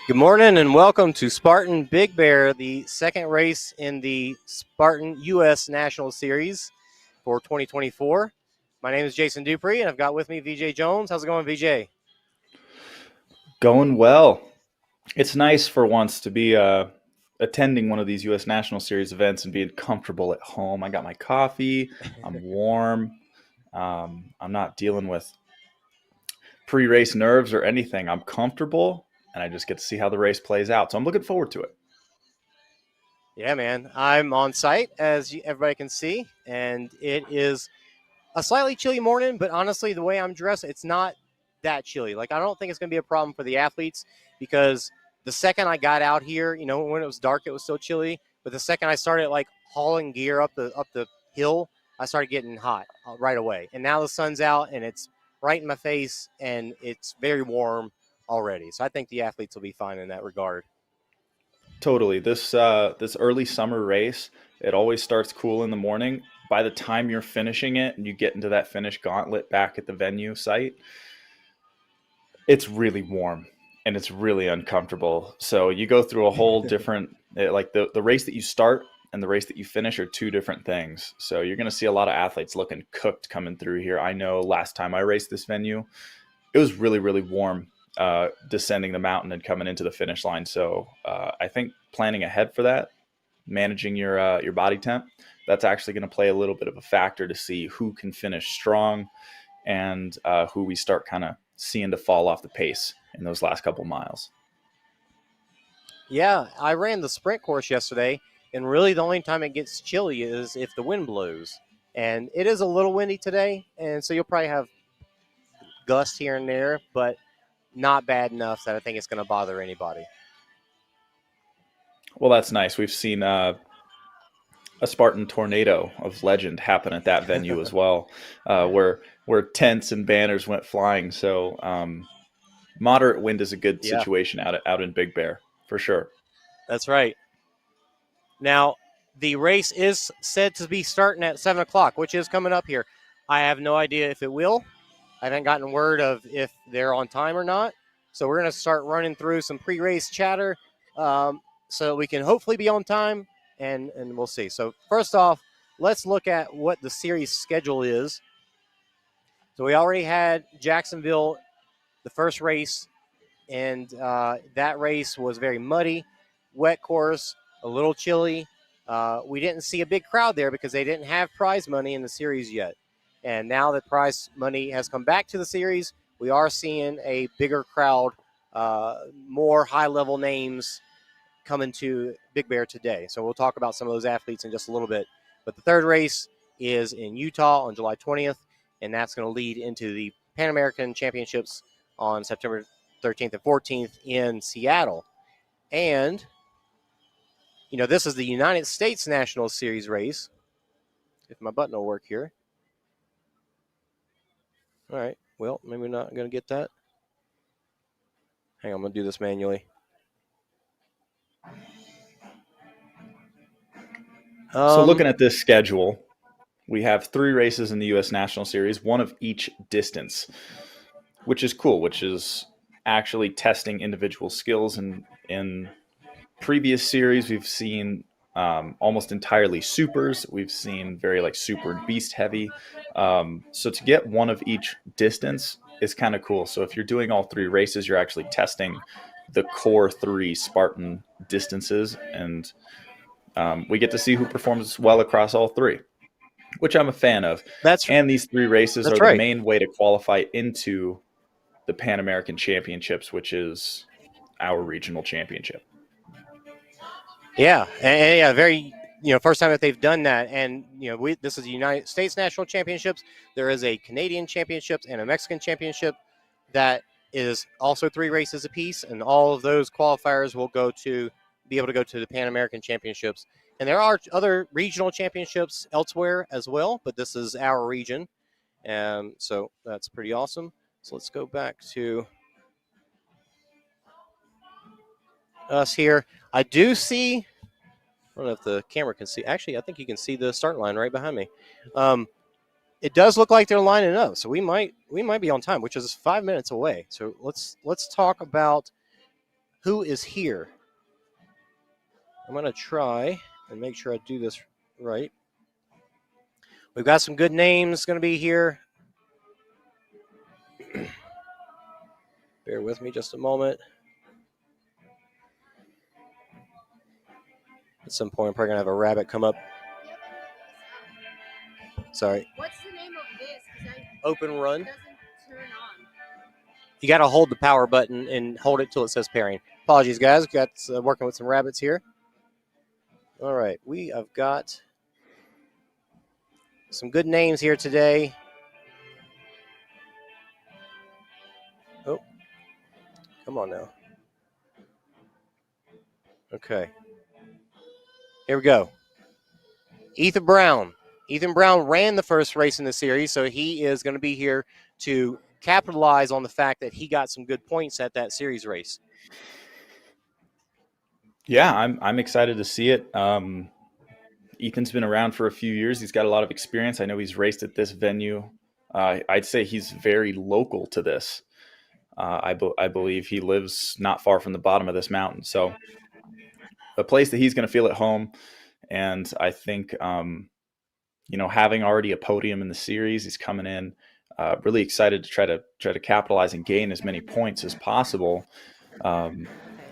Good morning and welcome to Spartan Big Bear, the second race in the Spartan US National Series for 2024. My name is Jason Dupree and I've got with me VJ Jones. How's it going, VJ? Going well. It's nice for once to be attending one of these U.S. National Series events and being comfortable at home. I got my coffee. I'm warm. I'm not dealing with pre-race nerves or anything. I'm comfortable, and I just get to see how the race plays out. So I'm looking forward to it. Yeah, man. I'm on site, as everybody can see, and it is a slightly chilly morning, but honestly, the way I'm dressed, it's not that chilly. Like, I don't think it's going to be a problem for the athletes because the second I got out here, when it was dark, it was still chilly. But the second I started like hauling gear up the hill, I started getting hot right away. And now the sun's out and it's right in my face and it's very warm already. So I think the athletes will be fine in that regard. Totally. This early summer race, it always starts cool in the morning. By the time you're finishing it and you get into that finish gauntlet back at the venue site, it's really warm and it's really uncomfortable. So you go through a whole different, like the race that you start and the race that you finish are two different things. So you're going to see a lot of athletes looking cooked coming through here. I know last time I raced this venue, it was really, really warm descending the mountain and coming into the finish line. So I think planning ahead for that, managing your body temp, that's actually going to play a little bit of a factor to see who can finish strong and who we start kind of seeing to fall off the pace in those last couple miles. Yeah, I ran the sprint course yesterday, and really the only time it gets chilly is if the wind blows. And it is a little windy today, and so you'll probably have gusts here and there, but not bad enough that I think it's going to bother anybody. Well, that's nice. We've seen a Spartan tornado of legend happen at that venue as well, where tents and banners went flying. So moderate wind is a good Yeah, situation out in Big Bear for sure. that's right. Now, the race is said to be starting at 7 o'clock, which is coming up here. I have no idea if it will. I haven't gotten word of if they're on time or not. So we're going to start running through some pre-race chatter so we can hopefully be on time, and we'll see. So first off, let's look at what the series schedule is. So we already had Jacksonville, the first race, and that race was very muddy, wet course, a little chilly. We didn't see a big crowd there because they didn't have prize money in the series yet. And now that prize money has come back to the series, we are seeing a bigger crowd, more high-level names coming to Big Bear today. So we'll talk about some of those athletes in just a little bit. But the third race is in Utah on July 20th, and that's going to lead into the Pan American Championships on September 13th and 14th in Seattle. And, this is the United States National Series race. If my button will work here. All right. Well, maybe we're not going to get that. Hang on, I'm going to do this manually. So looking at this schedule, we have 3 races in the U.S. National Series, one of each distance, which is cool, which is actually testing individual skills. And in previous series, we've seen almost entirely supers. We've seen very like super and beast heavy. So to get one of each distance is kind of cool. So if you're doing all 3 races, you're actually testing the core 3 Spartan distances, and we get to see who performs well across all 3, which I'm a fan of. And these 3 races are That's the right. main way to qualify into the Pan American Championships, which is our regional championship. Yeah, and yeah, very first time that they've done that, and this is the United States National Championships. There is a Canadian Championships and a Mexican Championship that is also 3 races apiece, and all of those qualifiers will be able to go to the Pan American Championships. And there are other regional championships elsewhere as well, but this is our region, and so that's pretty awesome. So let's go back to us here. I do see, I don't know if the camera can see. Actually, I think you can see the start line right behind me. It does look like they're lining up, so we might be on time, which is 5 minutes away. So let's talk about who is here. I'm going to try and make sure I do this right. We've got some good names going to be here. Bear with me just a moment. At some point, I'm probably going to have a rabbit come up. Sorry. What's the name of this? Open run. It doesn't turn on. You got to hold the power button and hold it till it says pairing. Apologies, guys. Got working with some rabbits here. All right, we have got some good names here today. Oh, come on now. Okay. Here we go. Ethan Brown. Ethan Brown ran the first race in the series, so he is going to be here to capitalize on the fact that he got some good points at that series race. Yeah, I'm excited to see it. Ethan's been around for a few years. He's got a lot of experience. I know he's raced at this venue. I'd say he's very local to this. I believe he lives not far from the bottom of this mountain. So a place that he's going to feel at home. And I think, having already a podium in the series, he's coming in really excited to try to capitalize and gain as many points as possible,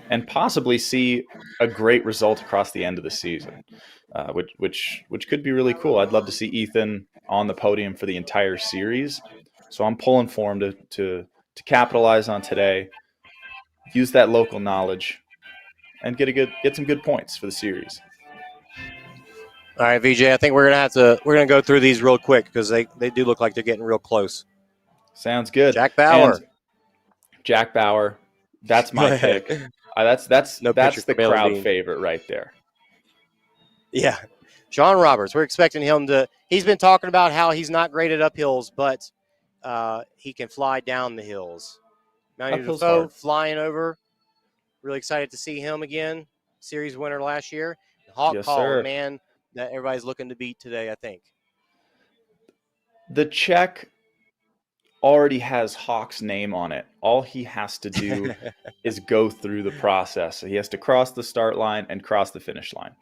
and possibly see a great result across the end of the season, which could be really cool. I'd love to see Ethan on the podium for the entire series. So I'm pulling for him to capitalize on today, use that local knowledge, and get some good points for the series. All right, VJ, I think we're gonna go through these real quick because they do look like they're getting real close. Sounds good. Jack Bauer. And Jack Bauer, that's my pick. That's No the Baylen crowd Bean. favorite right there. Yeah. Shawn Roberts, we're expecting him to – he's been talking about how he's not great at uphills, but he can fly down the hills. Mountie Uphill's Defoe hard. flying over. Really excited to see him again. Series winner last year. Hawk Yes, Call, sir. a man that everybody's looking to beat today, I think. The check already has Hawk's name on it. All he has to do is go through the process. So he has to cross the start line and cross the finish line.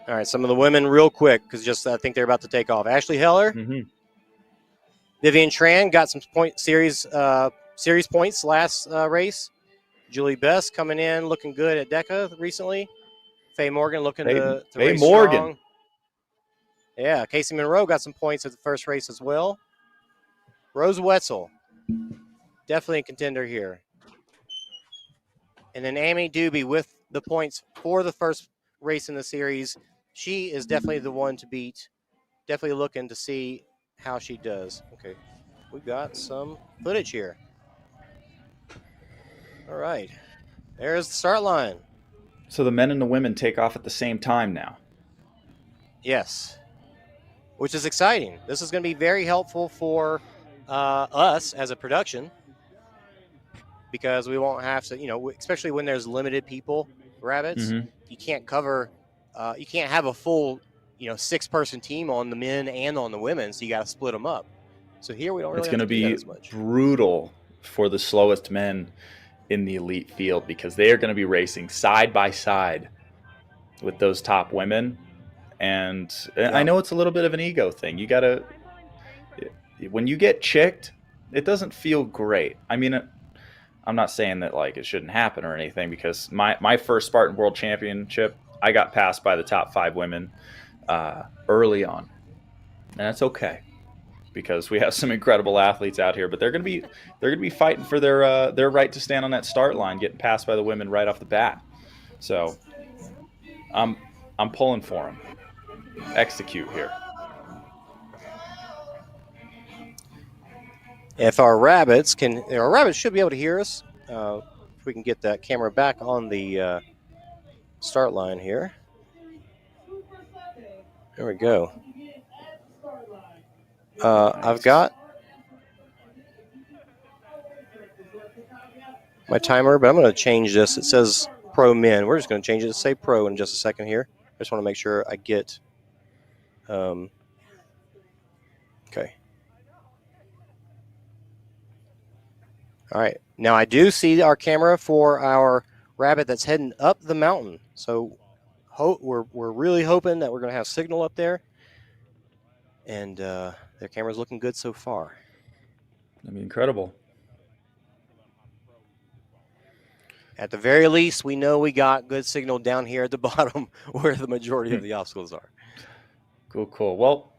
All right, some of the women real quick because I think they're about to take off. Ashley Heller, Vivian Tran got some series points last race. Julie Best coming in looking good at DECA recently. Faye Morgan looking to race strong. Yeah, Casey Monroe got some points at the first race as well. Rose Wetzel, definitely a contender here. And then Amy Doobie with the points for the first race in the series. She is definitely the one to beat. Definitely looking to see how she does. Okay, we've got some footage here. All right, there's the start line. So the men and the women take off at the same time now. Yes, which is exciting. This is going to be very helpful for us as a production because we won't have to, especially when there's limited people, rabbits, you can't cover, you can't have a full, 6-person team on the men and on the women, so you got to split them up. So here we don't really have to do that as much. It's going to be brutal for the slowest men in the elite field because they are going to be racing side by side with those top women. And I know it's a little bit of an ego thing. You got to, when you get chicked, it doesn't feel great. I mean, I'm not saying that like it shouldn't happen or anything because my first Spartan World Championship, I got passed by the top 5 women early on. And that's okay because we have some incredible athletes out here, but they're going to be fighting for their right to stand on that start line, getting passed by the women right off the bat. So I'm pulling for them. Execute here. If our rabbits should be able to hear us. If we can get that camera back on the start line here. There we go. I've got my timer, but I'm going to change this. It says pro men. We're just going to change it to say pro in just a second here. I just want to make sure I get. Okay. All right. Now I do see our camera for our rabbit that's heading up the mountain. So we're really hoping that we're going to have signal up there. And their camera's looking good so far. That'd be incredible. At the very least, we know we got good signal down here at the bottom where the majority of the obstacles are. Cool. Well,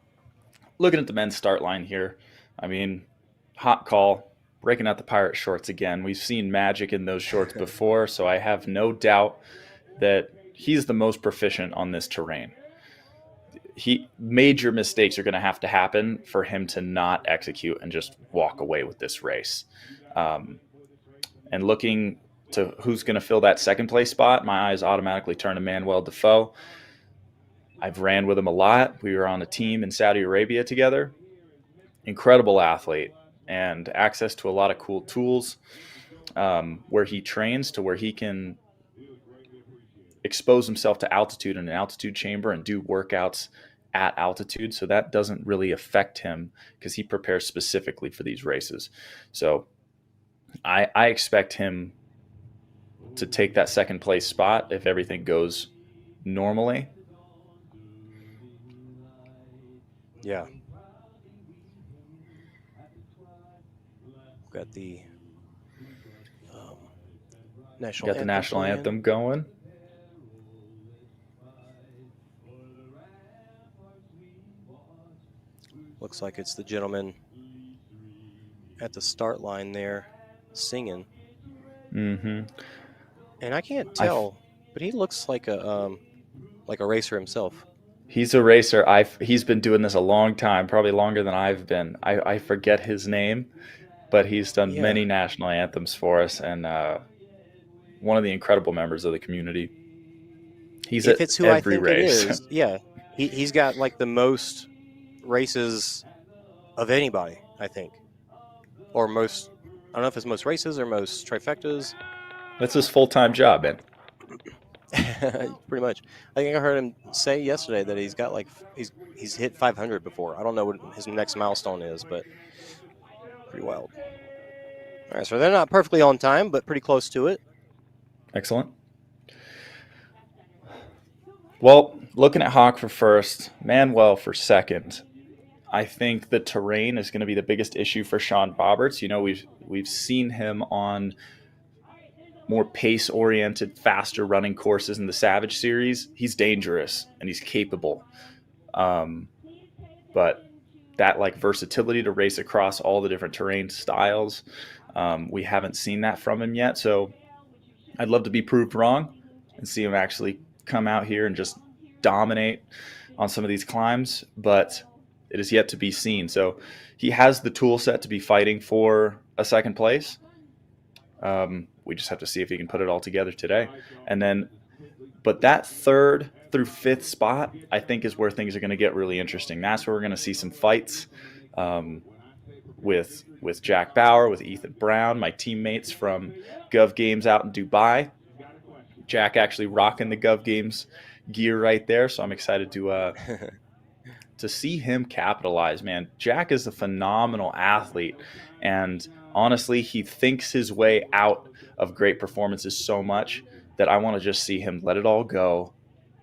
looking at the men's start line here, I mean, hot call, breaking out the pirate shorts again. We've seen magic in those shorts before, so I have no doubt that he's the most proficient on this terrain. Major mistakes are going to have to happen for him to not execute and just walk away with this race. And looking to who's going to fill that second place spot, my eyes automatically turn to Manuel Defoe. I've ran with him a lot. We were on a team in Saudi Arabia together. Incredible athlete and access to a lot of cool tools where he trains to where he can expose himself to altitude in an altitude chamber and do workouts at altitude. So that doesn't really affect him because he prepares specifically for these races. So I expect him to take that second place spot if everything goes normally. Yeah. Got the national anthem going. Looks like it's the gentleman at the start line there singing. Mm-hmm. And I can't tell, but he looks like a racer himself. He's a racer. He's been doing this a long time, probably longer than I've been. I forget his name, but he's done many national anthems for us, and one of the incredible members of the community. He's if at it's who every I think race. It is, yeah, he's got like the most races of anybody, I think, or most. I don't know if it's most races or most trifectas. That's his full-time job, man. Pretty much. I think I heard him say yesterday that he's got like he's hit 500 before. I don't know what his next milestone is, but pretty wild. All right, so they're not perfectly on time, but pretty close to it. Excellent. Well, looking at Hawk for first, Manuel for second. I think the terrain is going to be the biggest issue for Shawn Bobberts. You know, we've seen him on more pace-oriented, faster running courses in the Savage Series. He's dangerous and he's capable. But that like versatility to race across all the different terrain styles, we haven't seen that from him yet. So I'd love to be proved wrong and see him actually come out here and just dominate on some of these climbs, but it is yet to be seen. So he has the tool set to be fighting for a second place. We just have to see if he can put it all together today. And then, but that third through fifth spot, I think, is where things are going to get really interesting. That's where we're going to see some fights with Jack Bauer, with Ethan Brown, my teammates from Gov Games out in Dubai. Jack actually rocking the Gov Games gear right there, so I'm excited to see him capitalize, man. Jack is a phenomenal athlete, and honestly, he thinks his way out of great performances so much that I want to just see him let it all go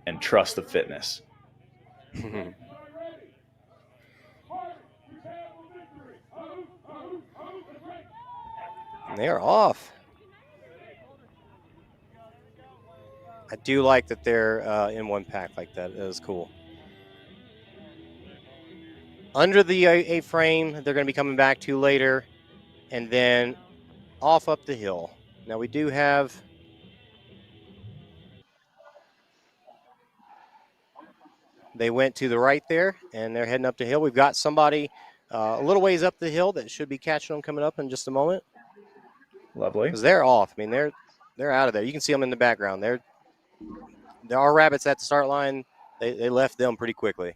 and trust the fitness. And they are off. I do like that they're in one pack like that. That is cool. Under the A-frame, they're going to be coming back to later, and then off up the hill. Now we do have they went to the right there, and they're heading up the hill. We've got somebody a little ways up the hill that should be catching them coming up in just a moment. Lovely. Because they're off. I mean, they're out of there. You can see them in the background. There are rabbits at the start line. They left them pretty quickly.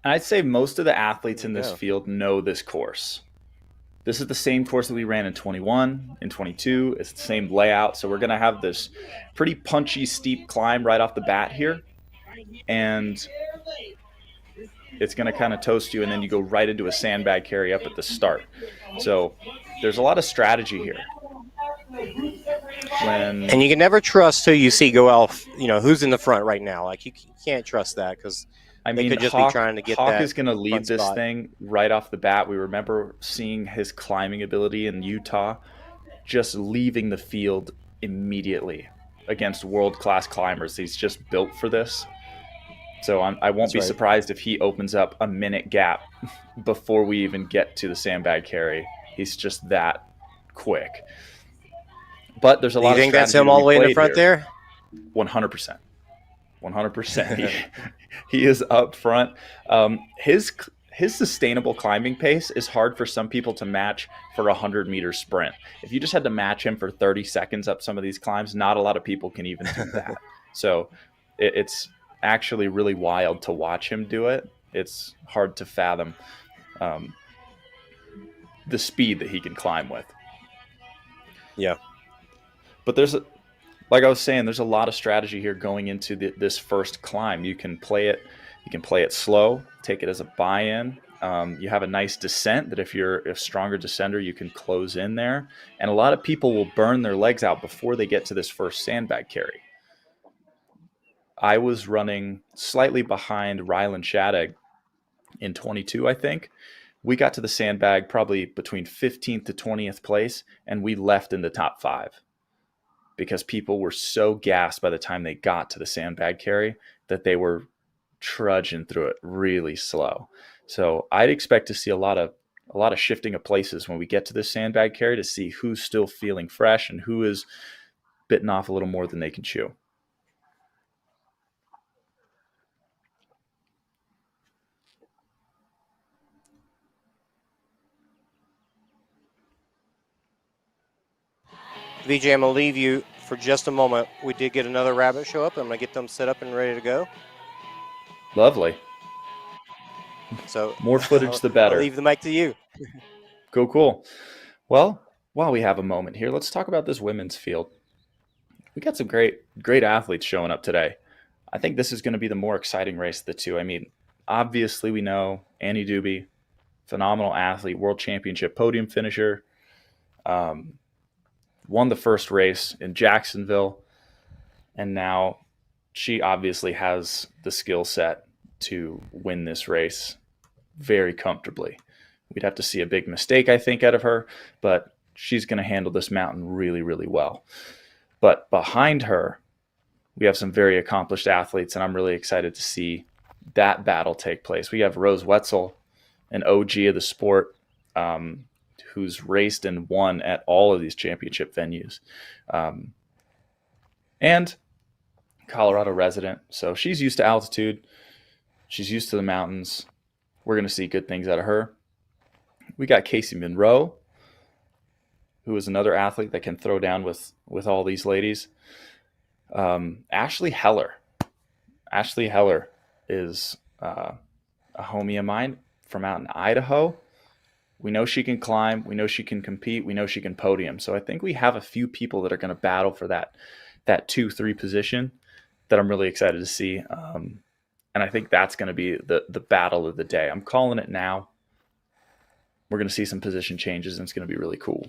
And I'd say most of the athletes in this field know this course. This is the same course that we ran in 21, in 22. It's the same layout. So we're going to have this pretty punchy, steep climb right off the bat here. And it's going to kind of toast you, and then you go right into a sandbag carry up at the start. So there's a lot of strategy here. And you can never trust who you see go off. Who's in the front right now. Like you can't trust that because they could just be trying to get Hawk that is going to lead this spot. thing right off the bat. We remember seeing his climbing ability in Utah, just leaving the field immediately against world-class climbers. He's just built for this. So I won't be surprised if he opens up a minute gap before we even get to the sandbag carry. He's just that quick. But there's a lot of strategy. You think that's him all the way in the front there? 100%. 100%. He is up front. His sustainable climbing pace is hard for some people to match for a 100-meter sprint. If you just had to match him for 30 seconds up some of these climbs, not a lot of people can even do that. So it's actually really wild to watch him do it. It's hard to fathom the speed that he can climb with. Yeah. But like I was saying, there's a lot of strategy here going into this first climb. You can play it slow, take it as a buy-in. You have a nice descent that if you're a stronger descender, you can close in there. And a lot of people will burn their legs out before they get to this first sandbag carry. I was running slightly behind Rylan Shattuck in 22, I think. We got to the sandbag probably between 15th to 20th place, and we left in the top 5. Because people were so gassed by the time they got to the sandbag carry that they were trudging through it really slow. So I'd expect to see a lot of shifting of places when we get to this sandbag carry to see who's still feeling fresh and who is bitten off a little more than they can chew. VJ, I'm going to leave you for just a moment. We did get another rabbit show up. I'm going to get them set up and ready to go. Lovely. So more footage, the better. I'll leave the mic to you. Cool. Well, while we have a moment here, let's talk about this women's field. We got some great athletes showing up today. I think this is going to be the more exciting race of the two. I mean, obviously we know Annie Doobie, phenomenal athlete, world championship podium finisher, won the first race in Jacksonville, and now she obviously has the skill set to win this race very comfortably. We'd have to see a big mistake, I think, out of her, but she's going to handle this mountain really, really well. But behind her, we have some very accomplished athletes, and I'm really excited to see that battle take place. We have Rose Wetzel, an OG of the sport, who's raced and won at all of these championship venues. And Colorado resident. So she's used to altitude. She's used to the mountains. We're going to see good things out of her. We got Casey Monroe, who is another athlete that can throw down with all these ladies. Ashley Heller. Ashley Heller is a homie of mine from out in Idaho. We know she can climb. We know she can compete. We know she can podium. So I think we have a few people that are going to battle for that 2-3 position that I'm really excited to see. And I think that's going to be the battle of the day. I'm calling it now. We're going to see some position changes, and it's going to be really cool.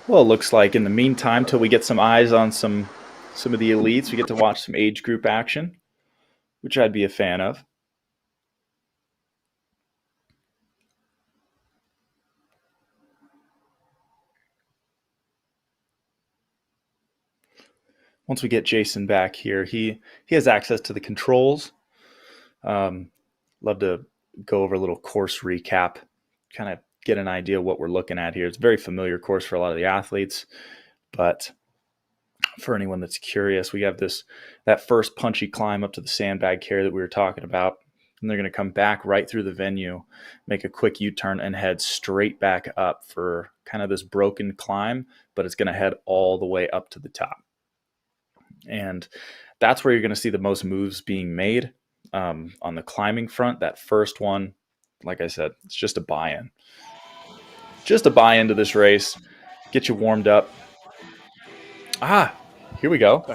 Well, it looks like in the meantime, till we get some eyes on some of the elites, we get to watch some age group action, which I'd be a fan of. Once we get Jason back here, he has access to the controls. Love to go over a little course recap, kind of get an idea of what we're looking at here. It's a very familiar course for a lot of the athletes, but for anyone that's curious, we have that first punchy climb up to the sandbag carry that we were talking about. And they're going to come back right through the venue, make a quick U-turn, and head straight back up for kind of this broken climb, but it's going to head all the way up to the top. And that's where you're going to see the most moves being made on the climbing front. That first one, like I said, it's just a buy-in. Just a buy-in to this race. Get you warmed up. Here we go.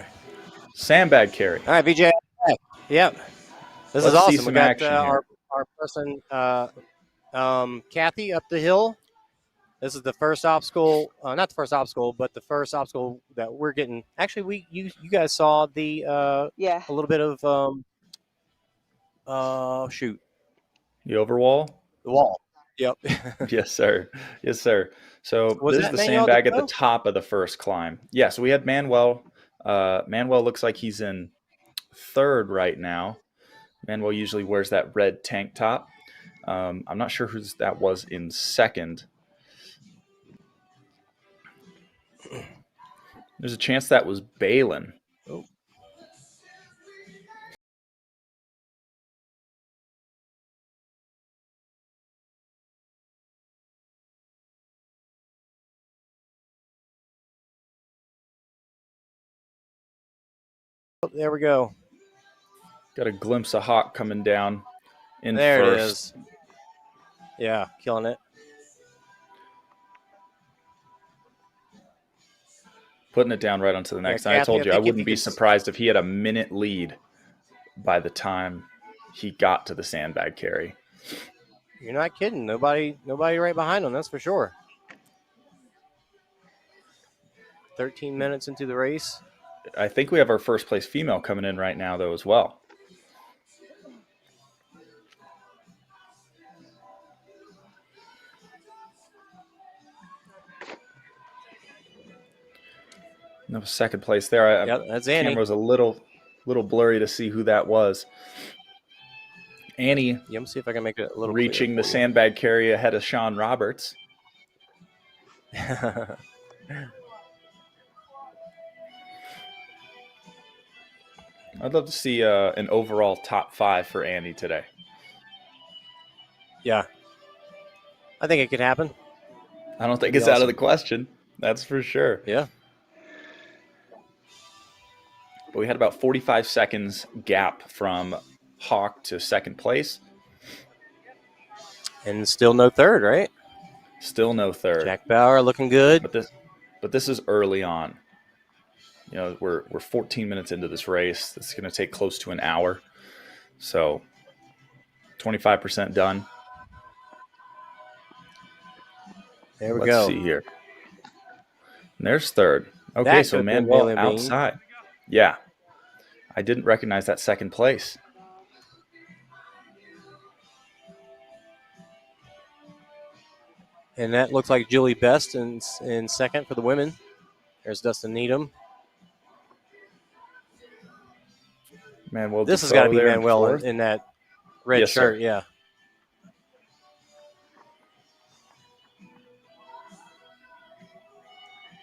Sandbag carry. All right, BJ. Yep. This is Let's see awesome. some We got action here. our person, Kathy, up the hill. This is the first obstacle, not the first obstacle, but the first obstacle that we're getting. Actually, you guys saw the a little bit of shoot, The overwall. the wall. Yep. Yes, sir. Yes, sir. So Was this is that the Manuel sandbag at the Depot? top of the first climb. Yeah, so we had Manuel. Manuel looks like he's in third right now. Manuel usually wears that red tank top. I'm not sure who that was in second. There's a chance that was Baylen. Oh. There we go. Got a glimpse of Hawk coming down in There first. it is. Yeah, killing it. Putting it down right onto the next. Yeah, And I Kathy, told you I think if wouldn't you be could surprised if he had a minute lead by the time he got to the sandbag carry. You're not kidding. Nobody right behind him, that's for sure. 13 minutes into the race. I think we have our first place female coming in right now, though, as well. No, second place there. Yep, that's Annie. Camera was a little blurry to see who that was. Annie, Yeah, let me see if I can make it a little reaching the clearer sandbag carry ahead of Shawn Roberts. for I'd love to see an overall top 5 for Annie today. Yeah. I think it could happen. I don't think That'd it's be out of awesome. the question. That's for sure. Yeah. But we had about 45 seconds gap from Hawk to second place. And still no third, right? Still no third. Jack Bauer looking good. But this is early on. You know, we're 14 minutes into this race. It's going to take close to an hour. So 25% done. There we Let's go. see here. And there's third. Okay, That so could have been Manuel Baylen Bean. outside. Yeah. I didn't recognize that second place. And that looks like Julie Best in second for the women. There's Dustin Needham. Oh, Manuel This has Defoe got to be there in Manuel fourth. in that red Yes, shirt. sir. Yeah.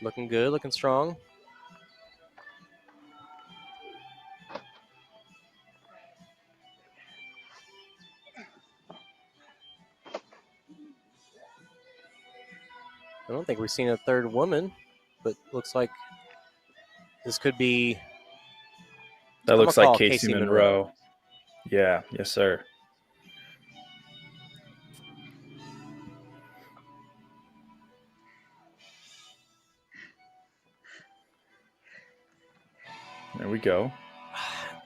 Looking good, looking strong. I don't think we've seen a third woman, but looks like this could be. That I'm looks gonna like call Casey Monroe. Yeah, yes, sir. There we go.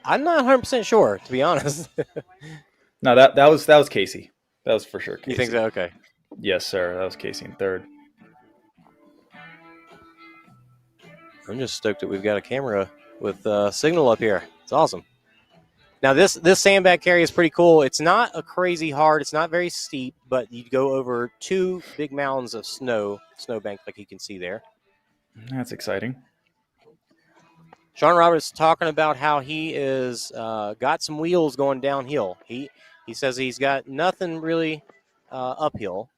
I'm not 100% sure, to be honest. No, that was Casey. That was for sure Casey. You think so? Okay. Yes, sir. That was Casey in third. I'm just stoked that we've got a camera with signal up here. It's awesome. Now this sandbag carry is pretty cool. It's not a crazy hard. It's not very steep, but you go over 2 big mounds of snowbank like you can see there. That's exciting. Shawn Roberts talking about how he is got some wheels going downhill. He says he's got nothing really uphill,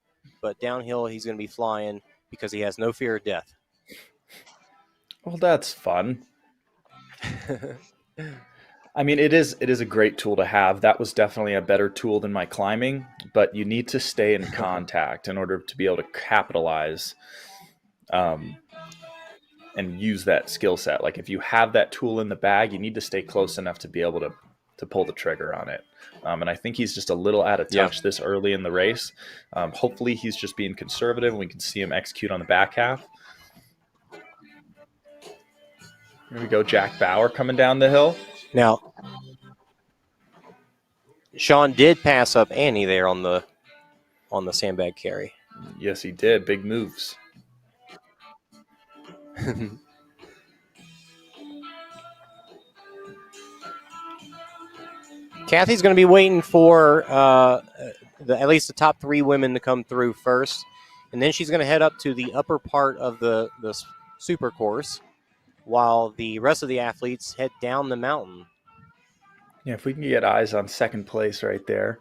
but downhill he's going to be flying because he has no fear of death. Well, that's fun. I mean, it is a great tool to have. That was definitely a better tool than my climbing, but you need to stay in contact in order to be able to capitalize and use that skill set. Like if you have that tool in the bag, you need to stay close enough to be able to pull the trigger on it. And I think he's just a little out of touch this early in the race. Hopefully he's just being conservative and we can see him execute on the back half. Here we go, Jack Bauer coming down the hill. Now, Shawn did pass up Annie there on the sandbag carry. Yes, he did. Big moves. Kathy's going to be waiting for at least the top 3 women to come through first, and then she's going to head up to the upper part of the super course while the rest of the athletes head down the mountain. Yeah, if we can get eyes on second place right there.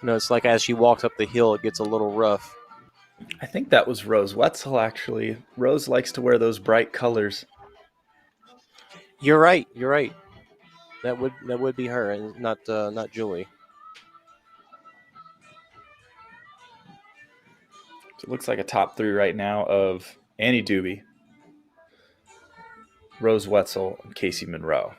No, it's like as she walks up the hill, it gets a little rough. I think that was Rose Wetzel, actually. Rose likes to wear those bright colors. You're right. That would be her, and not Julie. So it looks like a top 3 right now of Annie Doobie, Rose Wetzel, and Casey Monroe.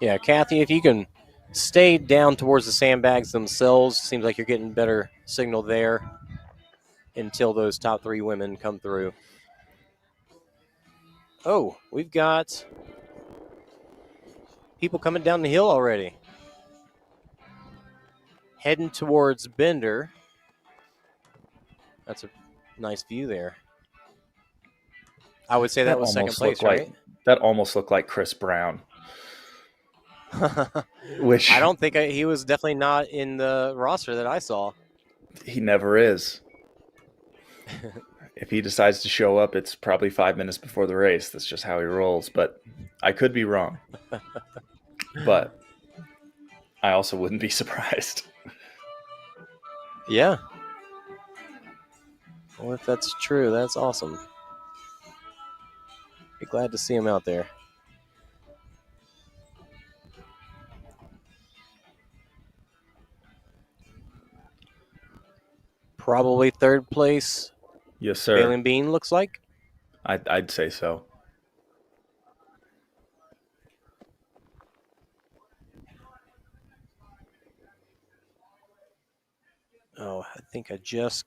Yeah, Kathy, if you can stay down towards the sandbags themselves, seems like you're getting better signal there until those top 3 women come through. Oh, we've got people coming down the hill already. Heading towards Bender. That's a nice view there. I would say that was second place, right? That almost looked like Chris Brown. Which I don't think he was definitely not in the roster that I saw. He never is. If he decides to show up, it's probably 5 minutes before the race. That's just how he rolls. But I could be wrong. But I also wouldn't be surprised. Yeah. Well, if that's true, that's awesome. Be glad to see him out there. Probably third place. Yes, sir. Baylen Bean looks like. I'd say so. Oh, I think I just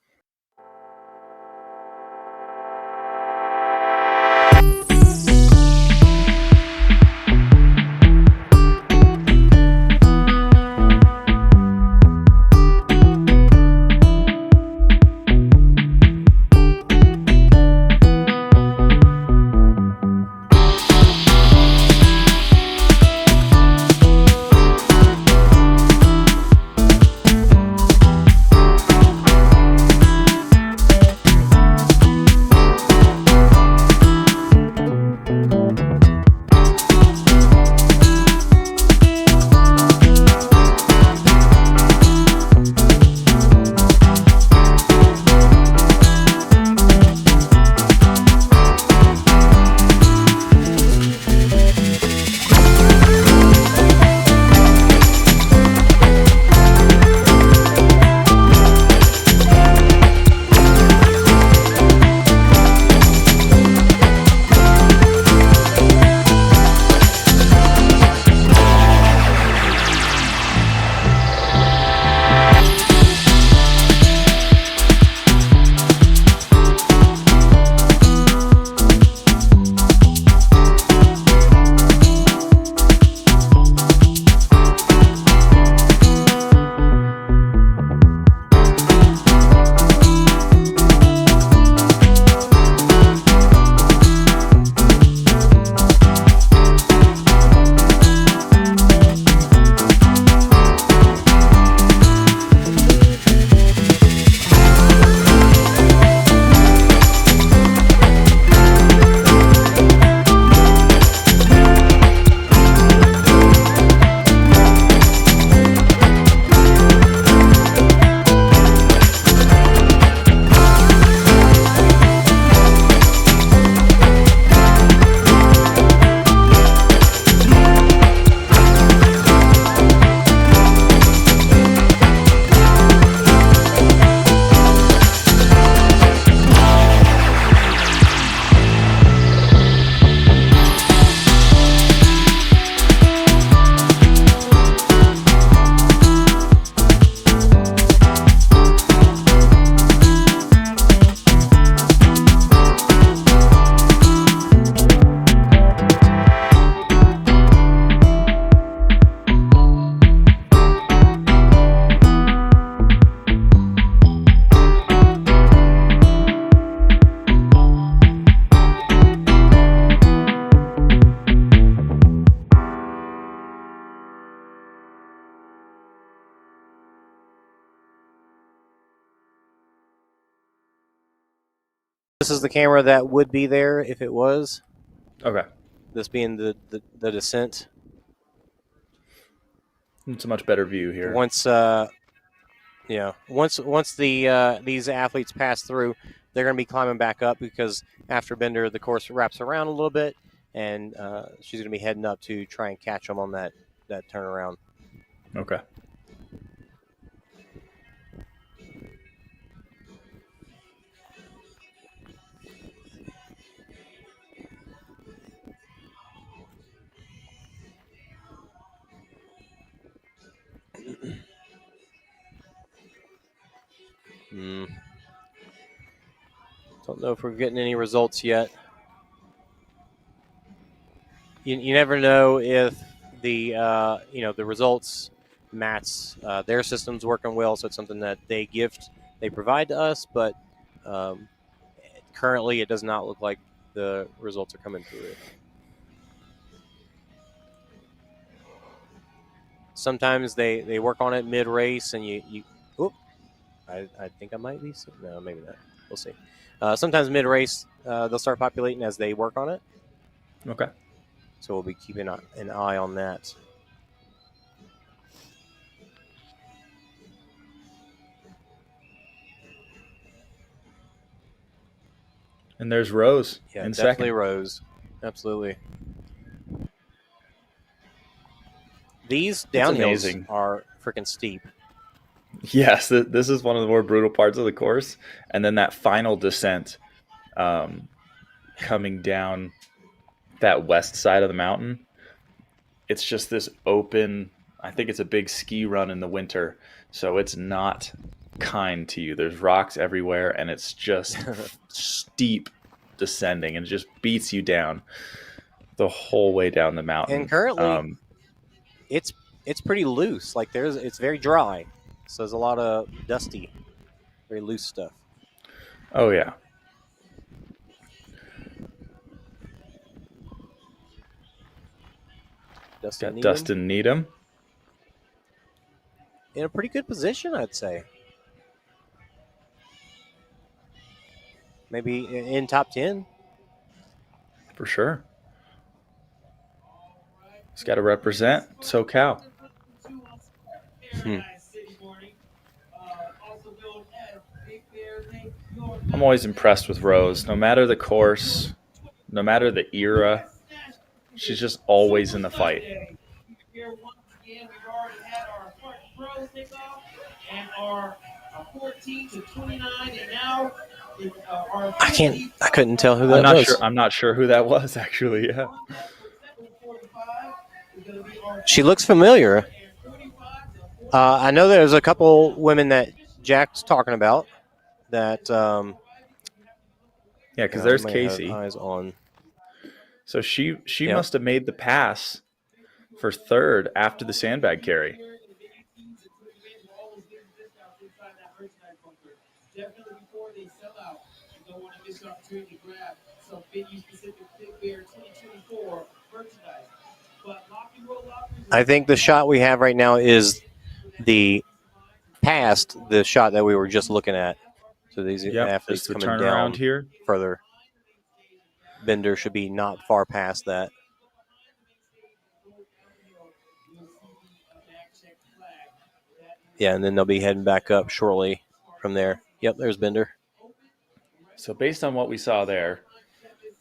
this is the camera that would be there if it was. Okay. This being the descent. It's a much better view here. Once the these athletes pass through, they're going to be climbing back up because after Bender, the course wraps around a little bit, and she's going to be heading up to try and catch them on that turnaround. Okay. Don't know if we're getting any results yet. You never know if the the results match their systems working well. So it's something that they provide to us, but currently it does not look like the results are coming through. Sometimes they work on it mid race, and you. Oop, I think I might be. No, maybe not. We'll see. Sometimes mid race they'll start populating as they work on it. Okay. So we'll be keeping an eye on that. And there's Rose in definitely second. Rose. Absolutely. These It's downhills amazing. are freaking steep. Yes, this is one of the more brutal parts of the course. And then that final descent coming down that west side of the mountain. It's just this open, I think it's a big ski run in the winter. So it's not kind to you. There's rocks everywhere, and it's just steep descending, and it just beats you down the whole way down the mountain. And currently, it's pretty loose. Like it's very dry, so there's a lot of dusty, very loose stuff. Oh yeah. Dustin Needham in a pretty good position, I'd say. Maybe in top 10. For sure. He's got to represent SoCal. I'm always impressed with Rose. No matter the course, no matter the era, she's just always in the fight. I couldn't tell who that was. I'm not sure who that was, actually. Yeah. She looks familiar. I know there's a couple women that Jack's talking about that. Yeah, because there's Casey. Eyes on. So she must have made the pass for third after the sandbag carry. I think the shot we have right now is the shot that we were just looking at. So these athletes the coming down here further. Bender should be not far past that. Yeah, and then they'll be heading back up shortly from there. Yep, there's Bender. So based on what we saw there,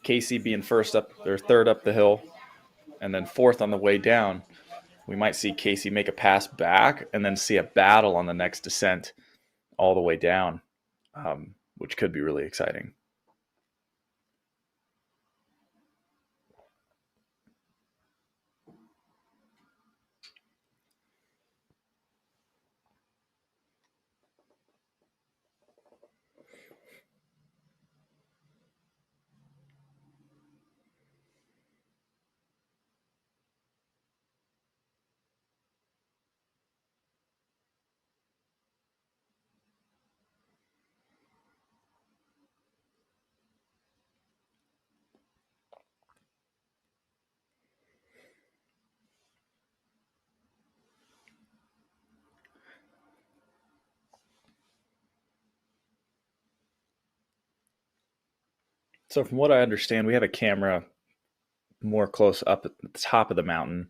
Casey being first up or third up the hill, and then fourth on the way down, we might see Casey make a pass back and then see a battle on the next descent all the way down, which could be really exciting. So from what I understand, we have a camera more close up at the top of the mountain.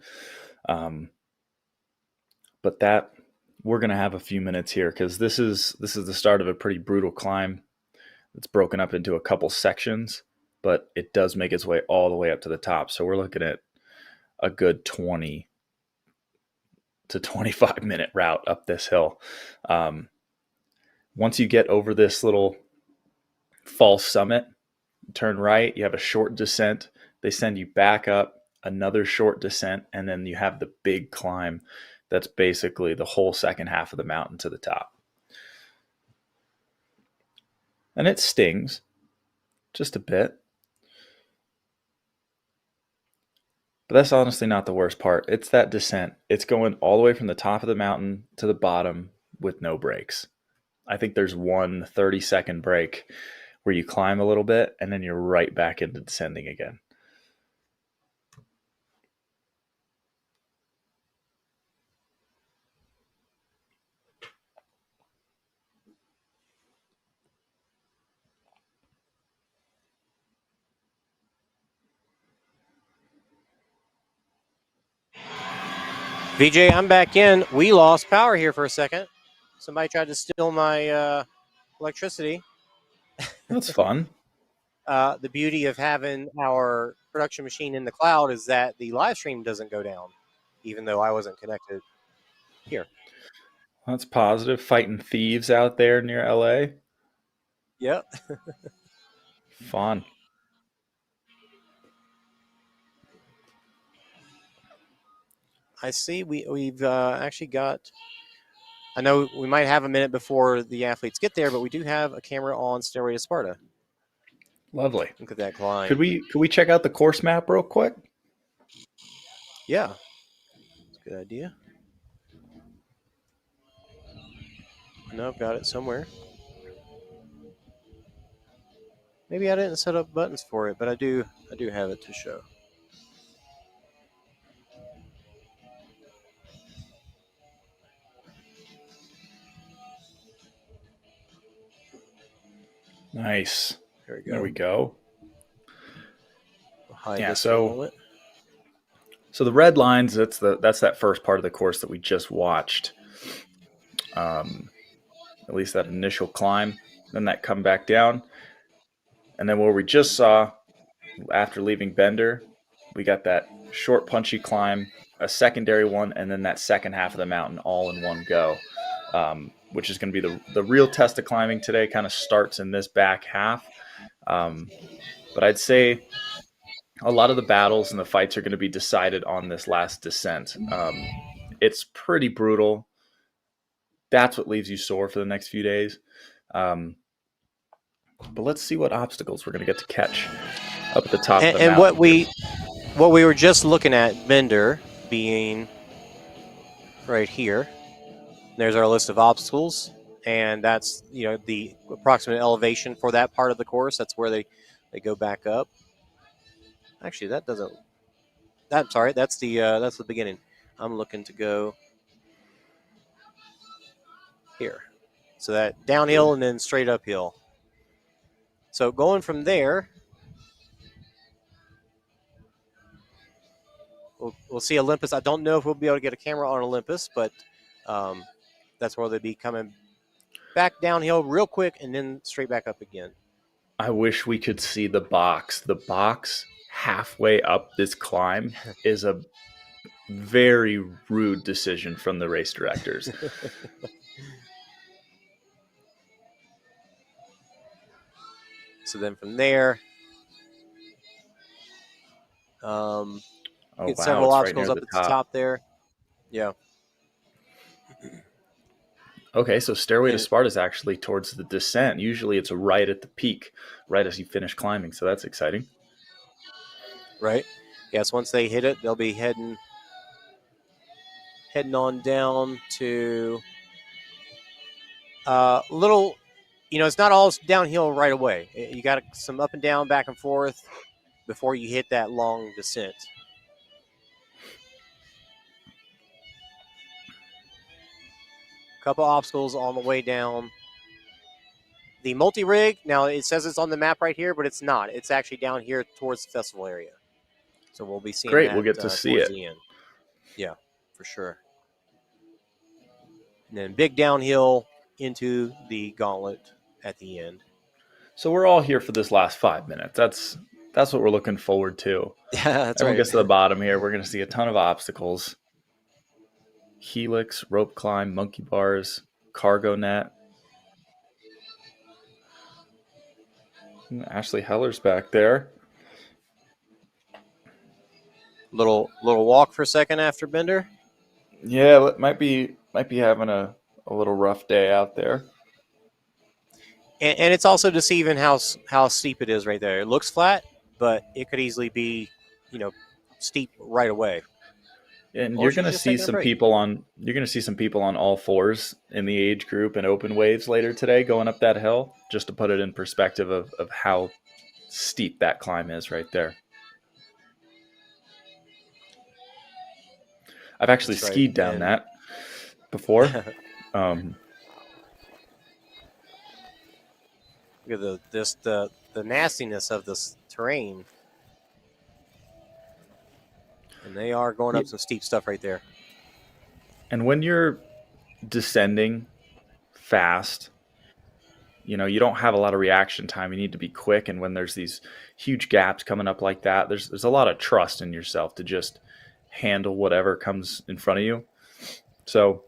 But that we're going to have a few minutes here because this is the start of a pretty brutal climb. It's broken up into a couple sections, but it does make its way all the way up to the top. So we're looking at a good 20 to 25-minute route up this hill. Once you get over this little false summit, turn right, you have a short descent. They send you back up, another short descent, and then you have the big climb. That's basically the whole second half of the mountain to the top. And it stings just a bit. But that's honestly not the worst part. It's that descent. It's going all the way from the top of the mountain to the bottom with no breaks. I think there's one 30-second break where you climb a little bit and then you're right back into descending again. VJ, I'm back in. We lost power here for a second. Somebody tried to steal my electricity. That's fun. The beauty of having our production machine in the cloud is that the live stream doesn't go down, even though I wasn't connected here. That's positive. Fighting thieves out there near LA. Yep. Fun. I see we've actually got, I know we might have a minute before the athletes get there, but we do have a camera on Stairway to Sparta. Lovely. Look at that climb. Could we check out the course map real quick? Yeah. That's a good idea. No, I've got it somewhere. Maybe I didn't set up buttons for it, but I do have it to show. Nice. There we go. There we go. I'll hide Yeah, this for a moment. So the red lines, that's that first part of the course that we just watched. At least that initial climb, then that come back down. And then where we just saw after leaving Bender, we got that short punchy climb, a secondary one, and then that second half of the mountain all in one go, which is going to be the real test of climbing today. Kind of starts in this back half. But I'd say a lot of the battles and the fights are going to be decided on this last descent. It's pretty brutal. That's what leaves you sore for the next few days. But let's see what obstacles we're going to get to catch up at the top of the mountain. And what we were just looking at, Bender being right here. There's our list of obstacles, and that's the approximate elevation for that part of the course. That's where they go back up. Actually, that doesn't. I'm sorry. That's the beginning. I'm looking to go here. So that downhill and then straight uphill. So going from there, we'll see Olympus. I don't know if we'll be able to get a camera on Olympus, but that's where they'll be coming back downhill real quick and then straight back up again. I wish we could see the box. The box halfway up this climb is a very rude decision from the race directors. So then from there, get several obstacles right up at the top there. Yeah. Okay, so Stairway to Sparta is actually towards the descent. Usually it's right at the peak, right as you finish climbing. So that's exciting. Right. Yes, once they hit it, they'll be heading on down to little, it's not all downhill right away. You got some up and down, back and forth before you hit that long descent. Couple obstacles on the way down. The multi-rig, now it says it's on the map right here, but it's not. It's actually down here towards the festival area. So we'll be seeing Great, that we'll get to see towards it. the end. Yeah, for sure. And then big downhill into the gauntlet at the end. So we're all here for this last 5 minutes. That's what we're looking forward to. Yeah, that's Everyone right. gets to the bottom here. We're going to see a ton of obstacles. Helix, rope climb, monkey bars, cargo net. Ashley Heller's back there. Little walk for a second after Bender. Yeah, might be having a little rough day out there. And it's also deceiving how steep it is right there. It looks flat, but it could easily be, steep right away. And Or you're she's going to just see taking a some break. people on all fours in the age group and open waves later today going up that hill, just to put it in perspective of how steep that climb is right there. I've actually That's right. skied down And that before. look at the nastiness of this terrain. And they are going up some steep stuff right there. And when you're descending fast, you don't have a lot of reaction time. You need to be quick. And when there's these huge gaps coming up like that, there's a lot of trust in yourself to just handle whatever comes in front of you. So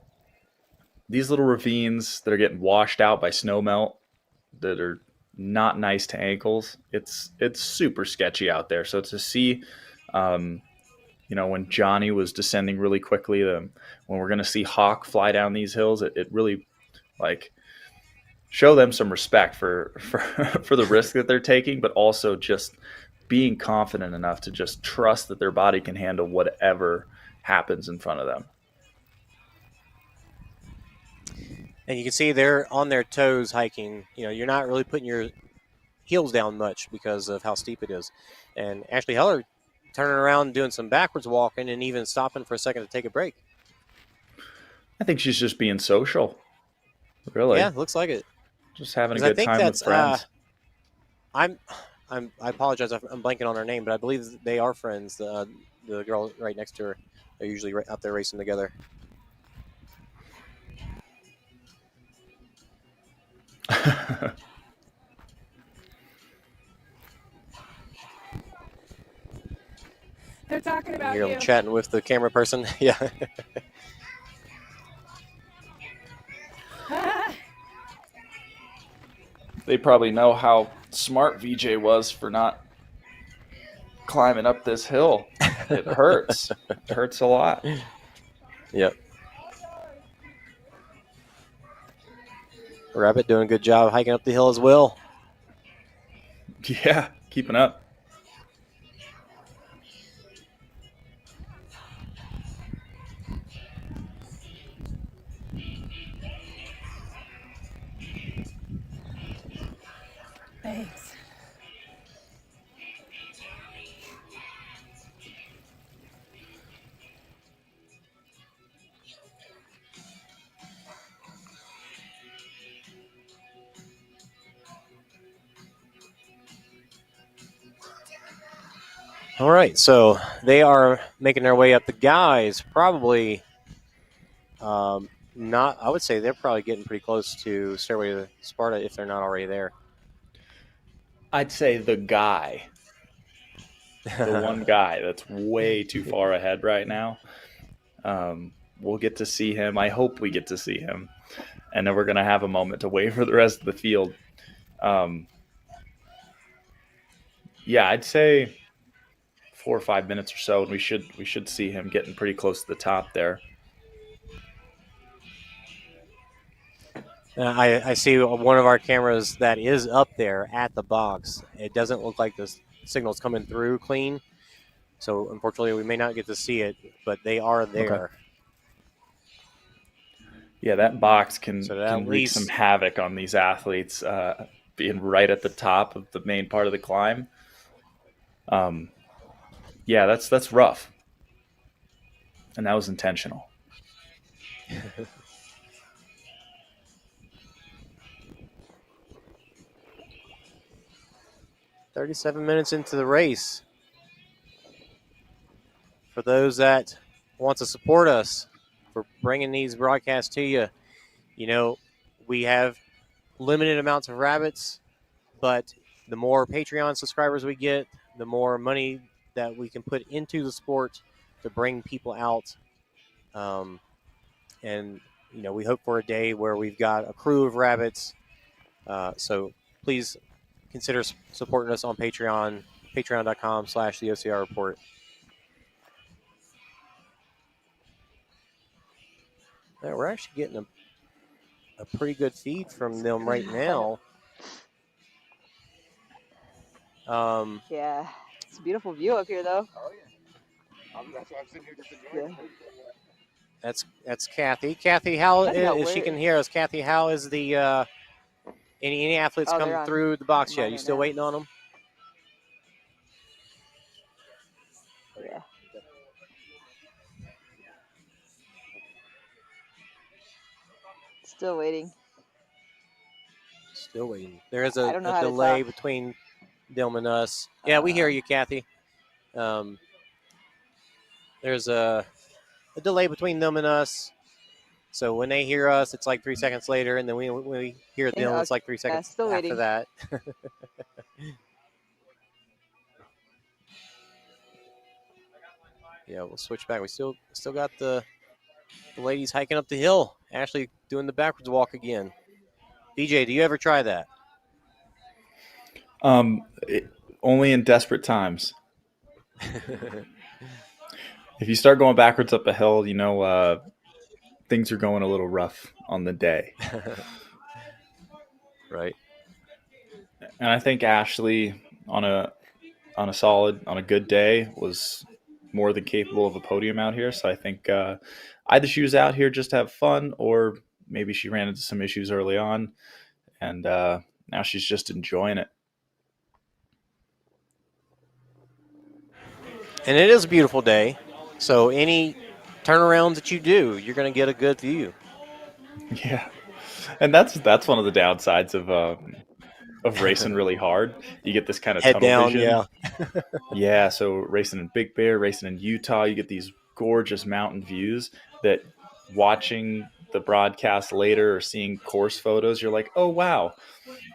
these little ravines that are getting washed out by snow melt that are not nice to ankles, it's super sketchy out there. So to see, when Johnny was descending really quickly, when we're going to see Hawk fly down these hills, it really show them some respect for the risk that they're taking, but also just being confident enough to just trust that their body can handle whatever happens in front of them. And you can see they're on their toes hiking. You're not really putting your heels down much because of how steep it is. And Ashley Heller turning around, doing some backwards walking, and even stopping for a second to take a break. I think she's just being social. Really? Yeah, looks like it. Just having a good time with friends. I apologize. I'm blanking on her name, but I believe they are friends. The girl right next to her, they're usually out there racing together. They're talking about You're you. chatting with the camera person. Yeah. They probably know how smart VJ was for not climbing up this hill. It hurts. It hurts a lot. Yep. Rabbit doing a good job hiking up the hill as well. Yeah, keeping up. Thanks. All right, so they are making their way up. The guys probably not. I would say they're probably getting pretty close to Stairway to Sparta if they're not already there. I'd say the guy. The one guy that's way too far ahead right now. We'll get to see him. I hope we get to see him. And then we're going to have a moment to wait for the rest of the field. Yeah, I'd say 4 or 5 minutes or so, and we should see him getting pretty close to the top there. I see one of our cameras that is up there at the box. It doesn't look like the signal's coming through clean. So, unfortunately, we may not get to see it, but they are there. Okay. Yeah, that box can wreak least some havoc on these athletes being right at the top of the main part of the climb. Yeah, that's rough. And that was intentional. 37 minutes into the race. For those that want to support us for bringing these broadcasts to you, we have limited amounts of rabbits, but the more Patreon subscribers we get, the more money that we can put into the sport to bring people out. And we hope for a day where we've got a crew of rabbits. So please consider supporting us on Patreon, patreon.com/the OCR report. Now, we're actually getting a pretty good feed from them right now. Yeah, it's a beautiful view up here, though. Oh yeah. That's why I'm sitting here just enjoying it. That's Kathy. Kathy, how Checking is out she where- can hear us? Kathy, how is the any athletes Oh, come they're on through the box yet? mine You right still now. waiting on them? Yeah. Still waiting. Still waiting. There is I a don't know how to delay talk. between them and us. Yeah, we hear you, Kathy. There's a delay between them and us. So when they hear us, it's like 3 seconds later, and then when we hear them, it's like 3 seconds still after waiting. that. Yeah, we'll switch back. We still got the ladies hiking up the hill. Ashley doing the backwards walk again. DJ, do you ever try that? Only in desperate times. If you start going backwards up a hill, things are going a little rough on the day. Right. And I think Ashley on a good day was more than capable of a podium out here. So I think either she was out here just to have fun, or maybe she ran into some issues early on, and now she's just enjoying it. And it is a beautiful day, so any turnarounds that you do, you're going to get a good view. Yeah, and that's one of the downsides of racing really hard. You get this kind of Head tunnel down, vision. yeah. Yeah, so racing in Big Bear, racing in Utah, you get these gorgeous mountain views that watching the broadcast later or seeing course photos, you're like, oh, wow,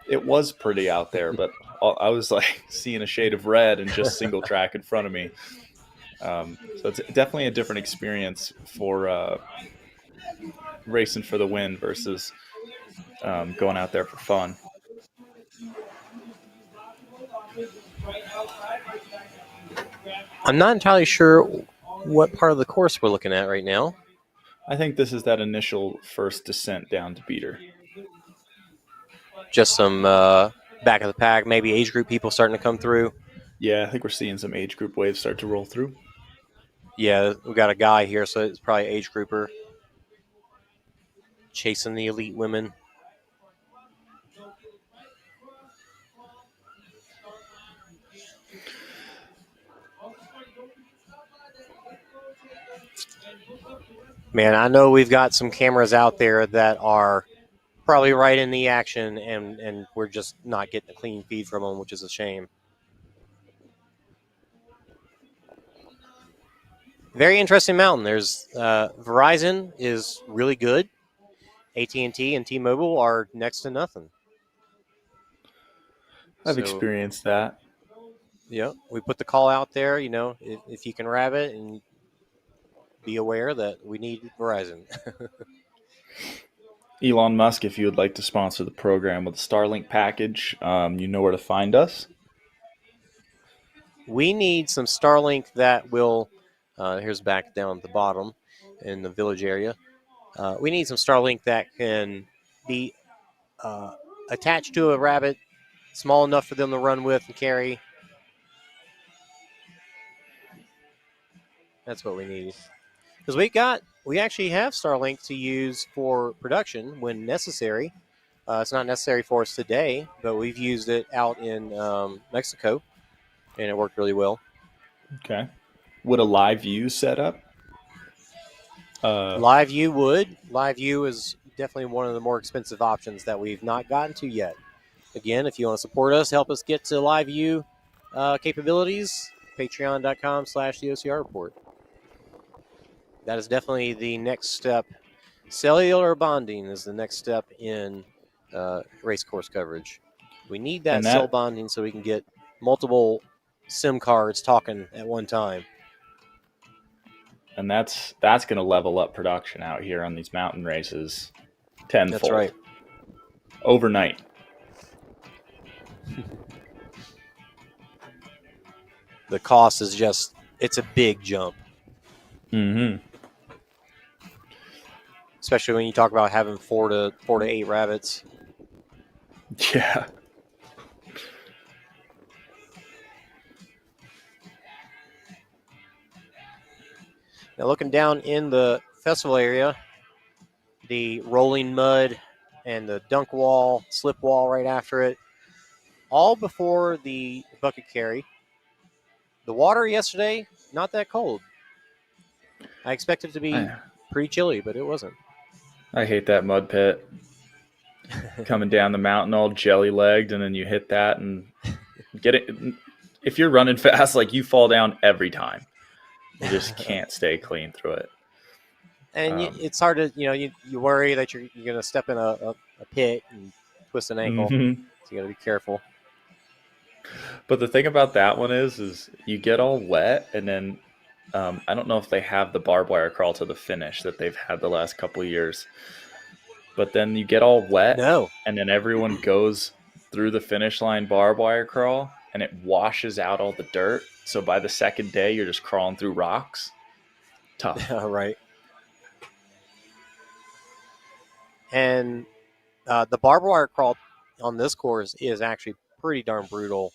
it was pretty out there. But I was like seeing a shade of red and just single track in front of me. So it's definitely a different experience for racing for the win versus going out there for fun. I'm not entirely sure what part of the course we're looking at right now. I think this is that initial first descent down to Beater. Just some back of the pack, maybe age group people starting to come through. Yeah, I think we're seeing some age group waves start to roll through. Yeah, we got a guy here, so it's probably age grouper chasing the elite women. Man, I know we've got some cameras out there that are probably right in the action, and we're just not getting a clean feed from them, which is a shame. Very interesting mountain. There's Verizon is really good. AT&T and T-Mobile are next to nothing. I've experienced that. Yeah, we put the call out there. If you can rabbit, and be aware that we need Verizon. Elon Musk, if you would like to sponsor the program with a Starlink package, you know where to find us. We need some Starlink that will, here's back down at the bottom in the village area. We need some Starlink that can be attached to a rabbit, small enough for them to run with and carry. That's what we need. Because we actually have Starlink to use for production when necessary. It's not necessary for us today, but we've used it out in Mexico, and it worked really well. Okay. Would a live view set up? Live view would. Live view is definitely one of the more expensive options that we've not gotten to yet. Again, if you want to support us, help us get to live view capabilities, patreon.com/the Report. That is definitely the next step. Cellular bonding is the next step in race course coverage. We need that cell bonding so we can get multiple SIM cards talking at one time. And that's going to level up production out here on these mountain races tenfold. That's right. Overnight. The cost is it's a big jump. Mm-hmm. Especially when you talk about having 4 to 8 rabbits. Yeah. Now, looking down in the festival area, the rolling mud and the dunk wall, slip wall right after it, all before the bucket carry. The water yesterday, not that cold. I expected it to be pretty chilly, but it wasn't. I hate that mud pit. Coming down the mountain all jelly-legged, and then you hit that and get it. If you're running fast, like, you fall down every time. You just can't stay clean through it. And it's hard to, you worry that you're going to step in a pit and twist an ankle. Mm-hmm. So you got to be careful. But the thing about that one is you get all wet, and then I don't know if they have the barbed wire crawl to the finish that they've had the last couple of years. But then you get all wet, and then everyone goes through the finish line barbed wire crawl, and it washes out all the dirt. So by the second day, you're just crawling through rocks. Tough. Right. And the barbed wire crawl on this course is actually pretty darn brutal.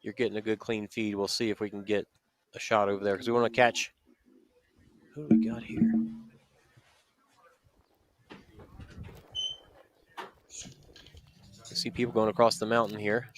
you're getting a good clean feed. We'll see if we can get a shot over there because we want to catch. Who do we got here? I see people going across the mountain here.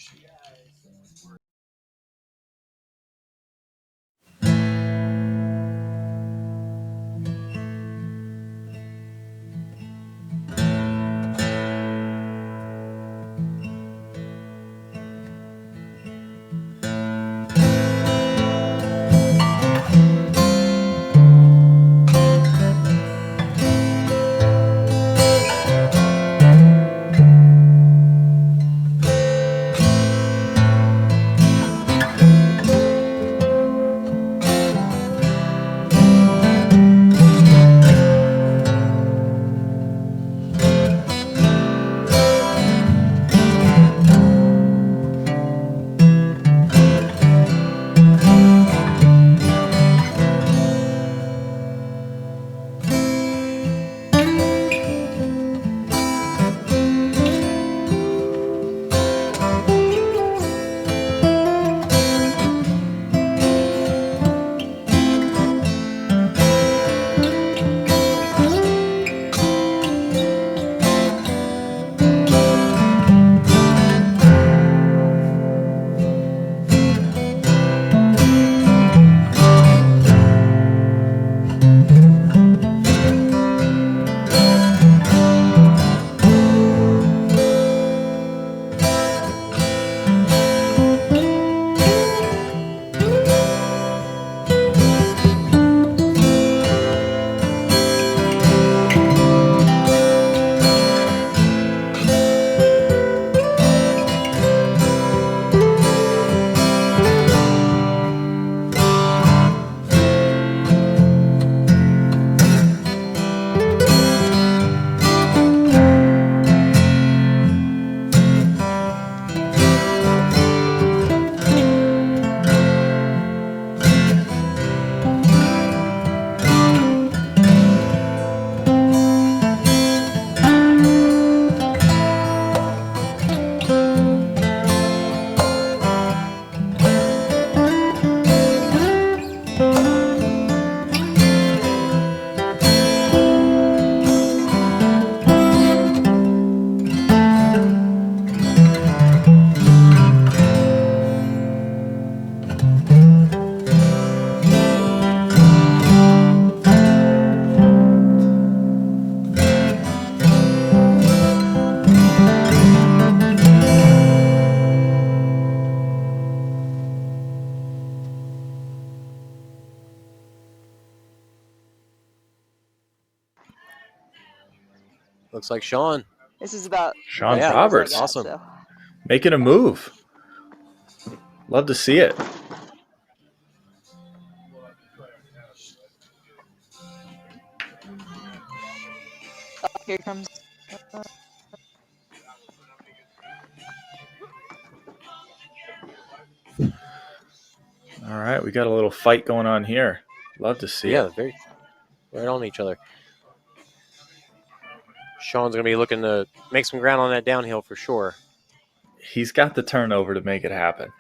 Looks like Shawn. This is about Shawn Yeah, Roberts awesome. So. making a move. Love to see it. Oh, here comes. All right, we got a little fight going on here. Love to see Yeah, it. very right on each other. Shawn's going to be looking to make some ground on that downhill for sure. He's got the turnover to make it happen.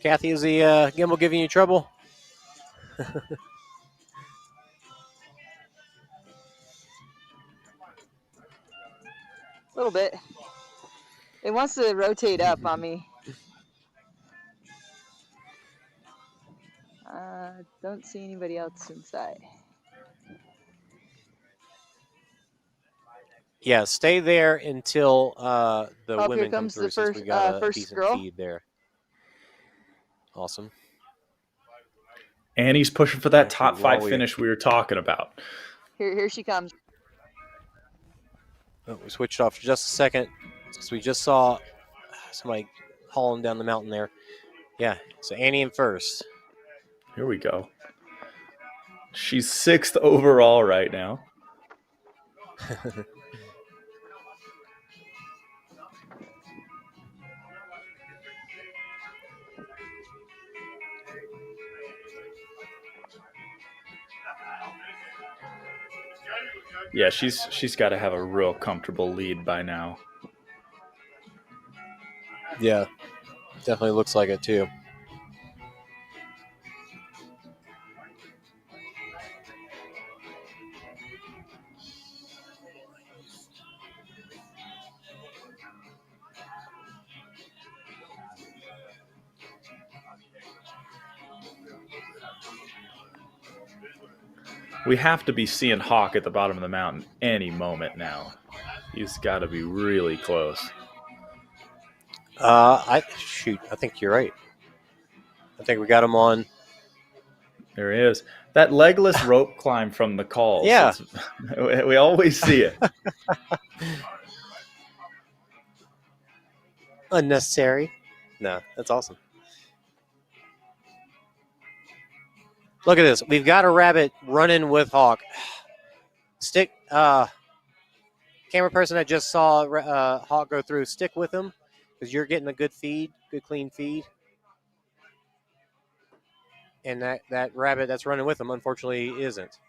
Kathy, is the gimbal giving you trouble? A little bit. It wants to rotate up on me. Don't see anybody else inside. Yeah, stay there until the Here women come comes through the since we got a first decent girl. feed there. Awesome. And he's pushing for that Actually, top while 5 finish we were talking about. Here she comes. Oh, we switched off for just a second since we just saw somebody hauling down the mountain there. Yeah, so Annie in first. Here we go. She's 6th overall right now. Yeah, she's got to have a real comfortable lead by now. Yeah, definitely looks like it too. We have to be seeing Hawk at the bottom of the mountain any moment now. He's got to be really close. I think you're right. I think we got him on. There he is. That legless rope climb from the calls. Yeah. We always see it. Unnecessary. No, that's awesome. Look at this. We've got a rabbit running with Hawk. Stick. Camera person that just saw Hawk go through. Stick with him because you're getting a good feed, good clean feed. And that rabbit that's running with him, unfortunately, isn't.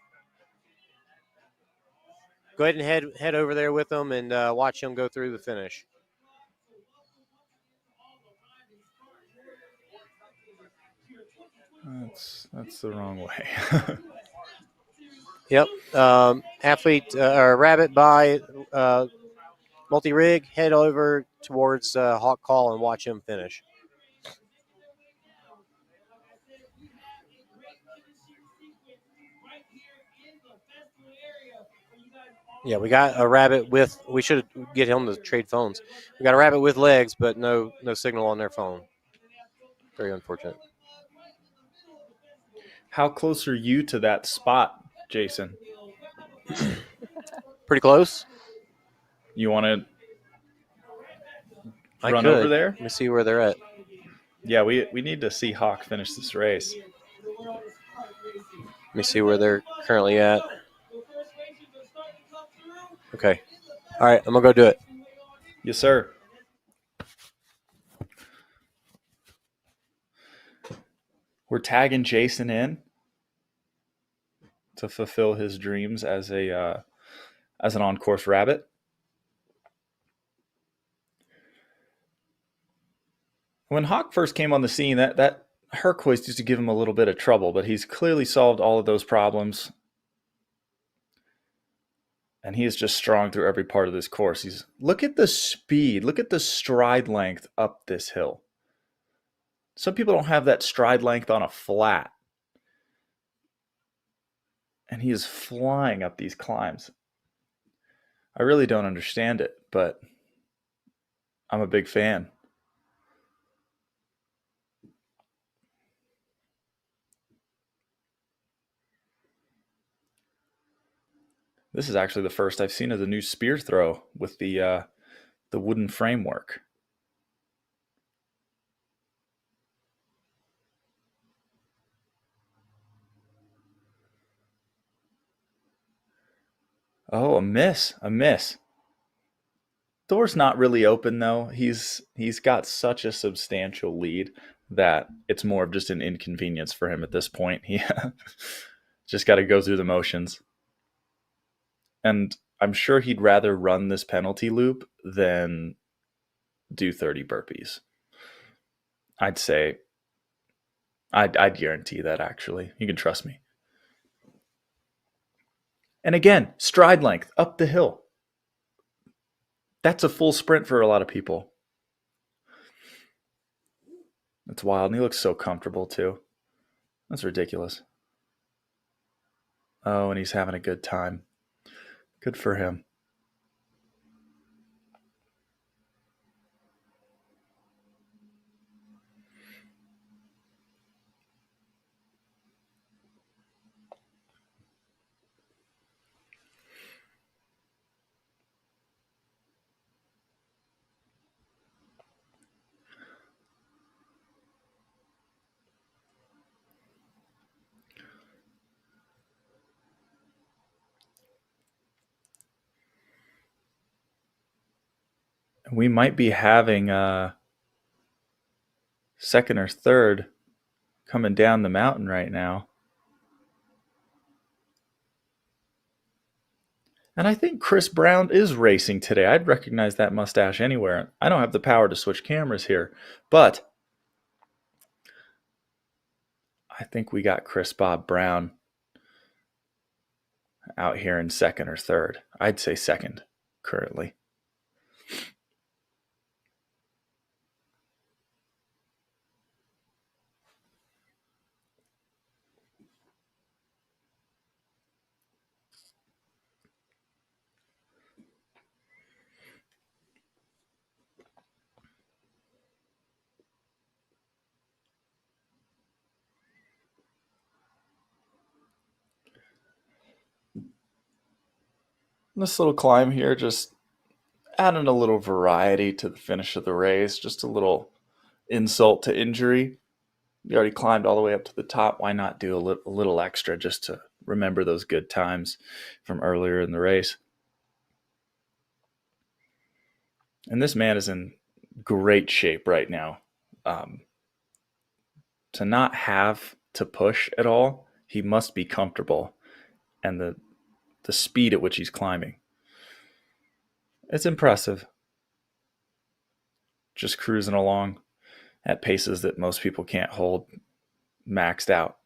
Go ahead and head over there with him and watch him go through the finish. That's the wrong way. Yep. Athlete or rabbit by multi-rig. Head over towards Hawk Call and watch him finish. Yeah, we got a rabbit with. We should get him to trade phones. We got a rabbit with legs, but no signal on their phone. Very unfortunate. How close are you to that spot, Jason? Pretty close. You want to run could. over there? Let me see where they're at. Yeah, we need to see Hawk finish this race. Let me see where they're currently at. Okay. All right, I'm going to go do it. Yes, sir. We're tagging Jason in to fulfill his dreams as an on-course rabbit. When Hawk first came on the scene, that Herc-hoist used to give him a little bit of trouble, but he's clearly solved all of those problems. And he is just strong through every part of this course. Look at the speed. Look at the stride length up this hill. Some people don't have that stride length on a flat. And he is flying up these climbs. I really don't understand it, but I'm a big fan. This is actually the first I've seen of the new spear throw with the wooden framework. Oh, a miss. Door's not really open though. He's got such a substantial lead that it's more of just an inconvenience for him at this point. He just got to go through the motions. And I'm sure he'd rather run this penalty loop than do 30 burpees. I'd guarantee that, actually. You can trust me. And again, stride length up the hill. That's a full sprint for a lot of people. That's wild. And he looks so comfortable too. That's ridiculous. Oh, and he's having a good time. Good for him. We might be having second or third coming down the mountain right now. And I think Chris Brown is racing today. I'd recognize that mustache anywhere. I don't have the power to switch cameras here, but I think we got Chris Bob Brown out here in second or third. I'd say second currently. This little climb here, just adding a little variety to the finish of the race, just a little insult to injury. You already climbed all the way up to the top. Why not do a little extra just to remember those good times from earlier in the race? And this man is in great shape right now. To not have to push at all, he must be comfortable. And the speed at which he's climbing, it's impressive. Just cruising along at paces that most people can't hold maxed out.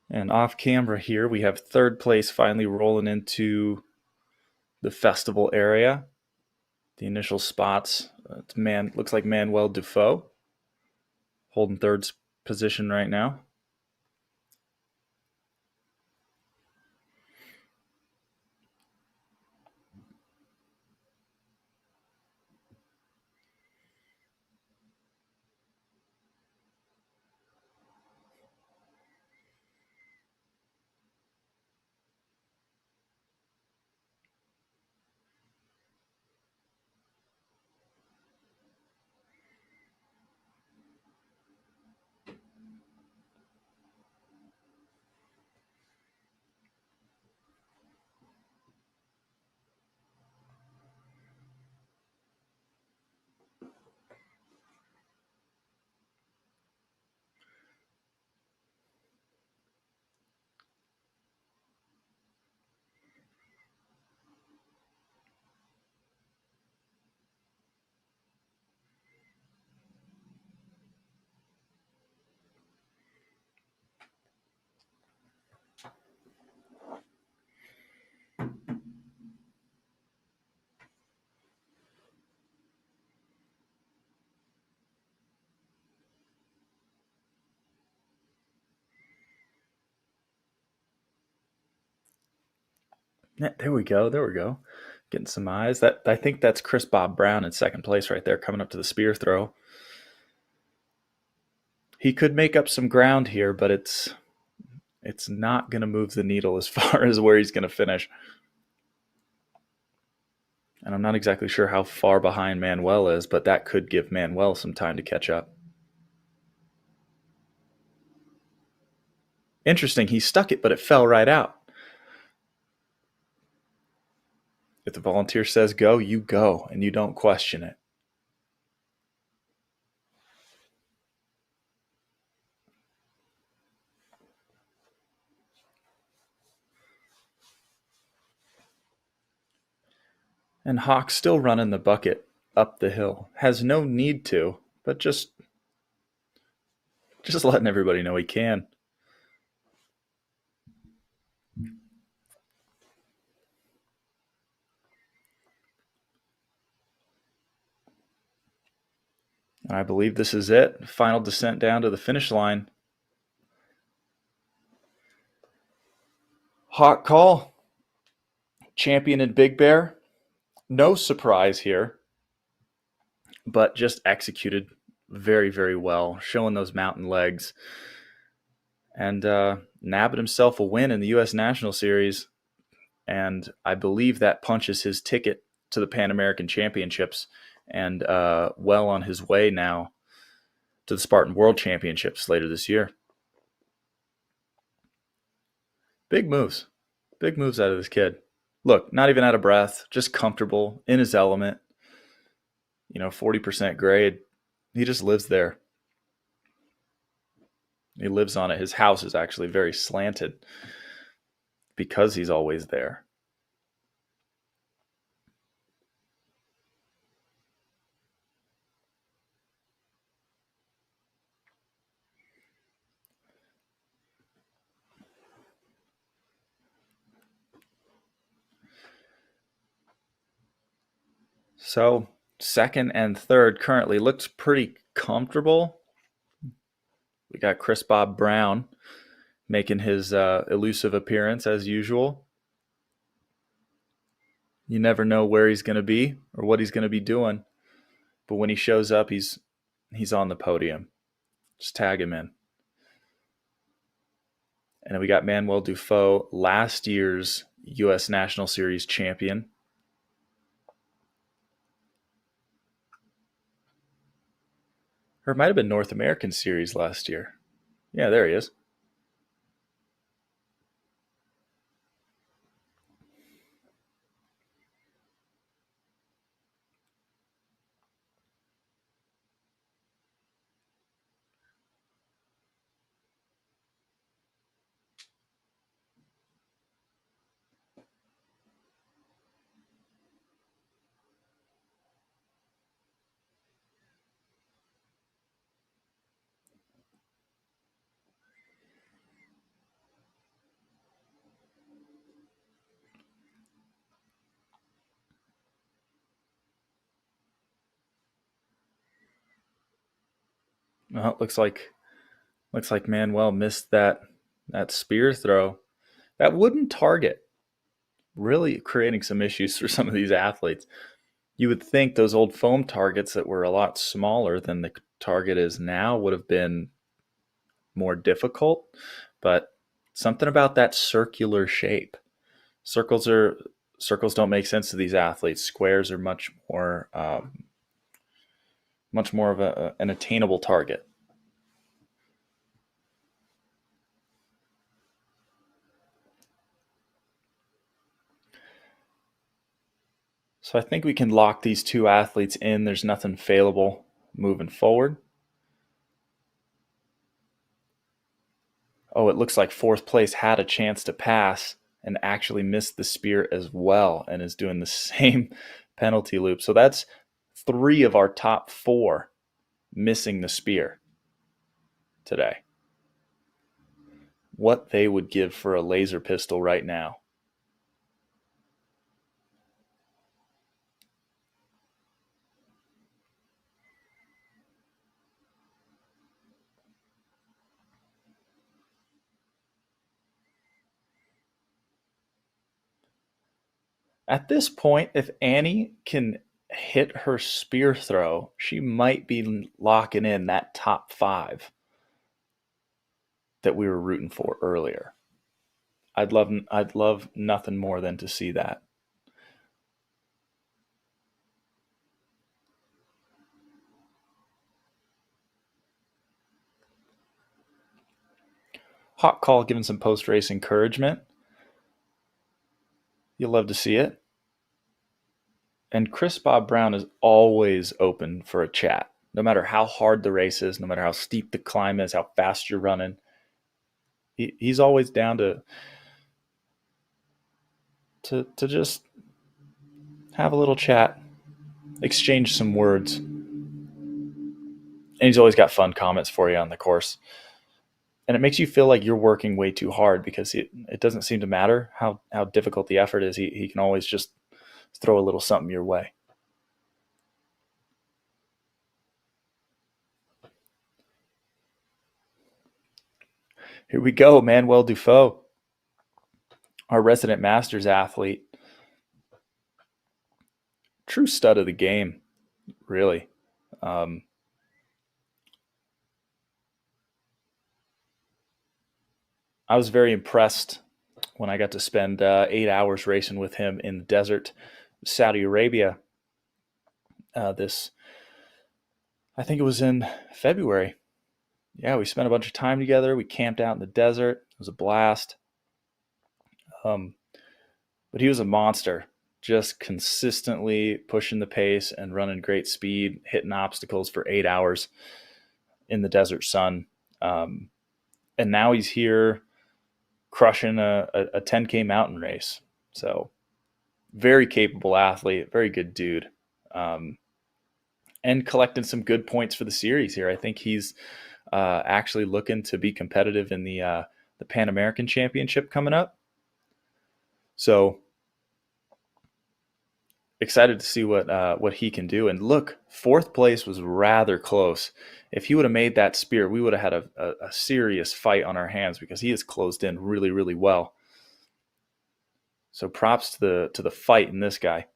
And off camera here, we have third place finally rolling into the festival area. The initial spots, looks like Manuel Dufault holding third position right now. Yeah, there we go. Getting some eyes. I think that's Chris Bob Brown in second place right there, coming up to the spear throw. He could make up some ground here, but it's not going to move the needle as far as where he's going to finish. And I'm not exactly sure how far behind Manuel is, but that could give Manuel some time to catch up. Interesting, he stuck it, but it fell right out. If the volunteer says go, you go, and you don't question it. And Hawk's still running the bucket up the hill. Has no need to, but just letting everybody know he can. I believe this is it. Final descent down to the finish line. Hawk call. Champion in Big Bear. No surprise here, but just executed very, very well, showing those mountain legs and nabbed himself a win in the U.S. National Series. And I believe that punches his ticket to the Pan American Championships, and well on his way now to the Spartan World Championships later this year. Big moves. Big moves out of this kid. Look, not even out of breath, just comfortable, in his element. 40% grade. He just lives there. He lives on it. His house is actually very slanted because he's always there. So second and third currently looks pretty comfortable. We got Chris Bob Brown making his elusive appearance as usual. You never know where he's going to be or what he's going to be doing, but when he shows up, he's on the podium. Just tag him in. And then we got Manuel Dufault, last year's US National Series champion. Or it might have been North American Series last year. Yeah, there he is. Well, it looks like Manuel missed that spear throw. That wooden target really creating some issues for some of these athletes. You would think those old foam targets that were a lot smaller than the target is now would have been more difficult, but something about that circular shape. Circles don't make sense to these athletes. Squares are much more of an attainable target. So I think we can lock these two athletes in. There's nothing failable moving forward. Oh, it looks like fourth place had a chance to pass and actually missed the spear as well and is doing the same penalty loop. So that's 3 of our top 4 missing the spear today. What they would give for a laser pistol right now. At this point, if Annie can hit her spear throw, she might be locking in that top 5 that we were rooting for earlier. I'd love nothing more than to see that. Hot Call giving some post-race encouragement. You'll love to see it. And Chris Bob Brown is always open for a chat. No matter how hard the race is, no matter how steep the climb is, how fast you're running, he's always down to just have a little chat, exchange some words. And he's always got fun comments for you on the course. And it makes you feel like you're working way too hard because it doesn't seem to matter how difficult the effort is. He can always just throw a little something your way. Here we go, Manuel Dufault, our resident Masters athlete. True stud of the game, really. I was very impressed when I got to spend 8 hours racing with him in the desert, Saudi Arabia. I think it was in February. Yeah, we spent a bunch of time together. We camped out in the desert. It was a blast. But he was a monster, just consistently pushing the pace and running great speed, hitting obstacles for 8 hours in the desert sun. And now he's here crushing a 10K mountain race. So very capable athlete, very good dude. And collecting some good points for the series here. I think he's actually looking to be competitive in the Pan American Championship coming up. So excited to see what he can do. And look, 4th place was rather close. If he would have made that spear, we would have had a serious fight on our hands because he has closed in really, really well. So props to the fight in this guy.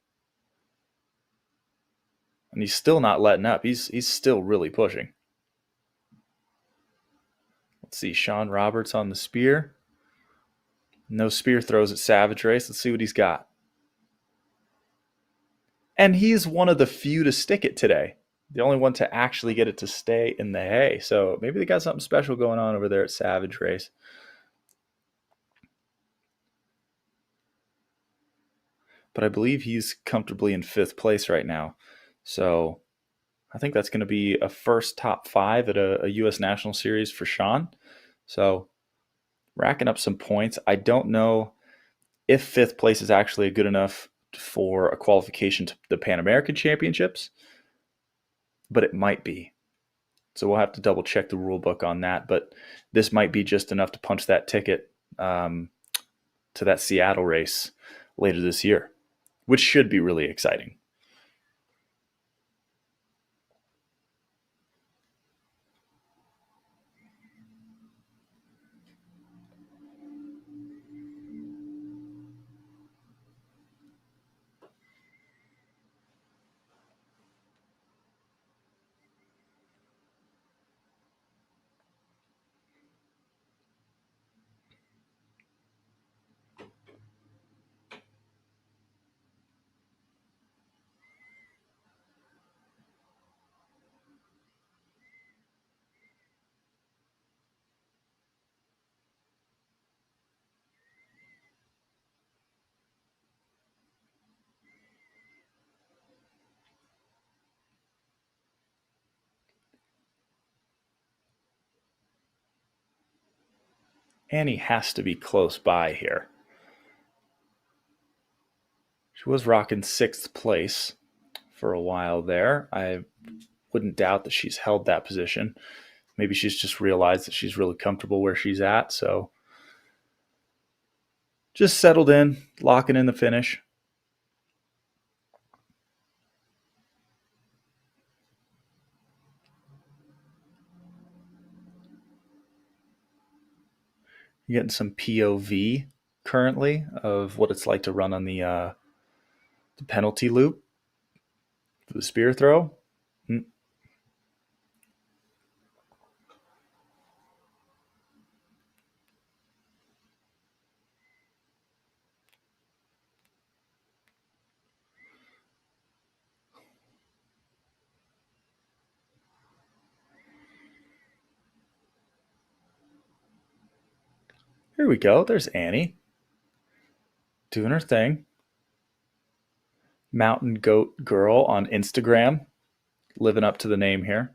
And he's still not letting up. He's still really pushing. Let's see, Shawn Roberts on the spear. No spear throws at Savage Race. Let's see what he's got. And he's one of the few to stick it today. The only one to actually get it to stay in the hay. So maybe they got something special going on over there at Savage Race. But I believe he's comfortably in 5th place right now. So I think that's going to be a first top 5 at a US National Series for Shawn. So racking up some points. I don't know if 5th place is actually good enough for a qualification to the Pan American Championships, but it might be. So we'll have to double check the rule book on that. But this might be just enough to punch that ticket to that Seattle race later this year, which should be really exciting. Annie has to be close by here. She was rocking 6th place for a while there. I wouldn't doubt that she's held that position. Maybe she's just realized that she's really comfortable where she's at. So just settled in, locking in the finish. You're getting some POV currently of what it's like to run on the penalty loop for the spear throw. Here we go. There's Annie doing her thing. Mountain Goat Girl on Instagram, living up to the name here.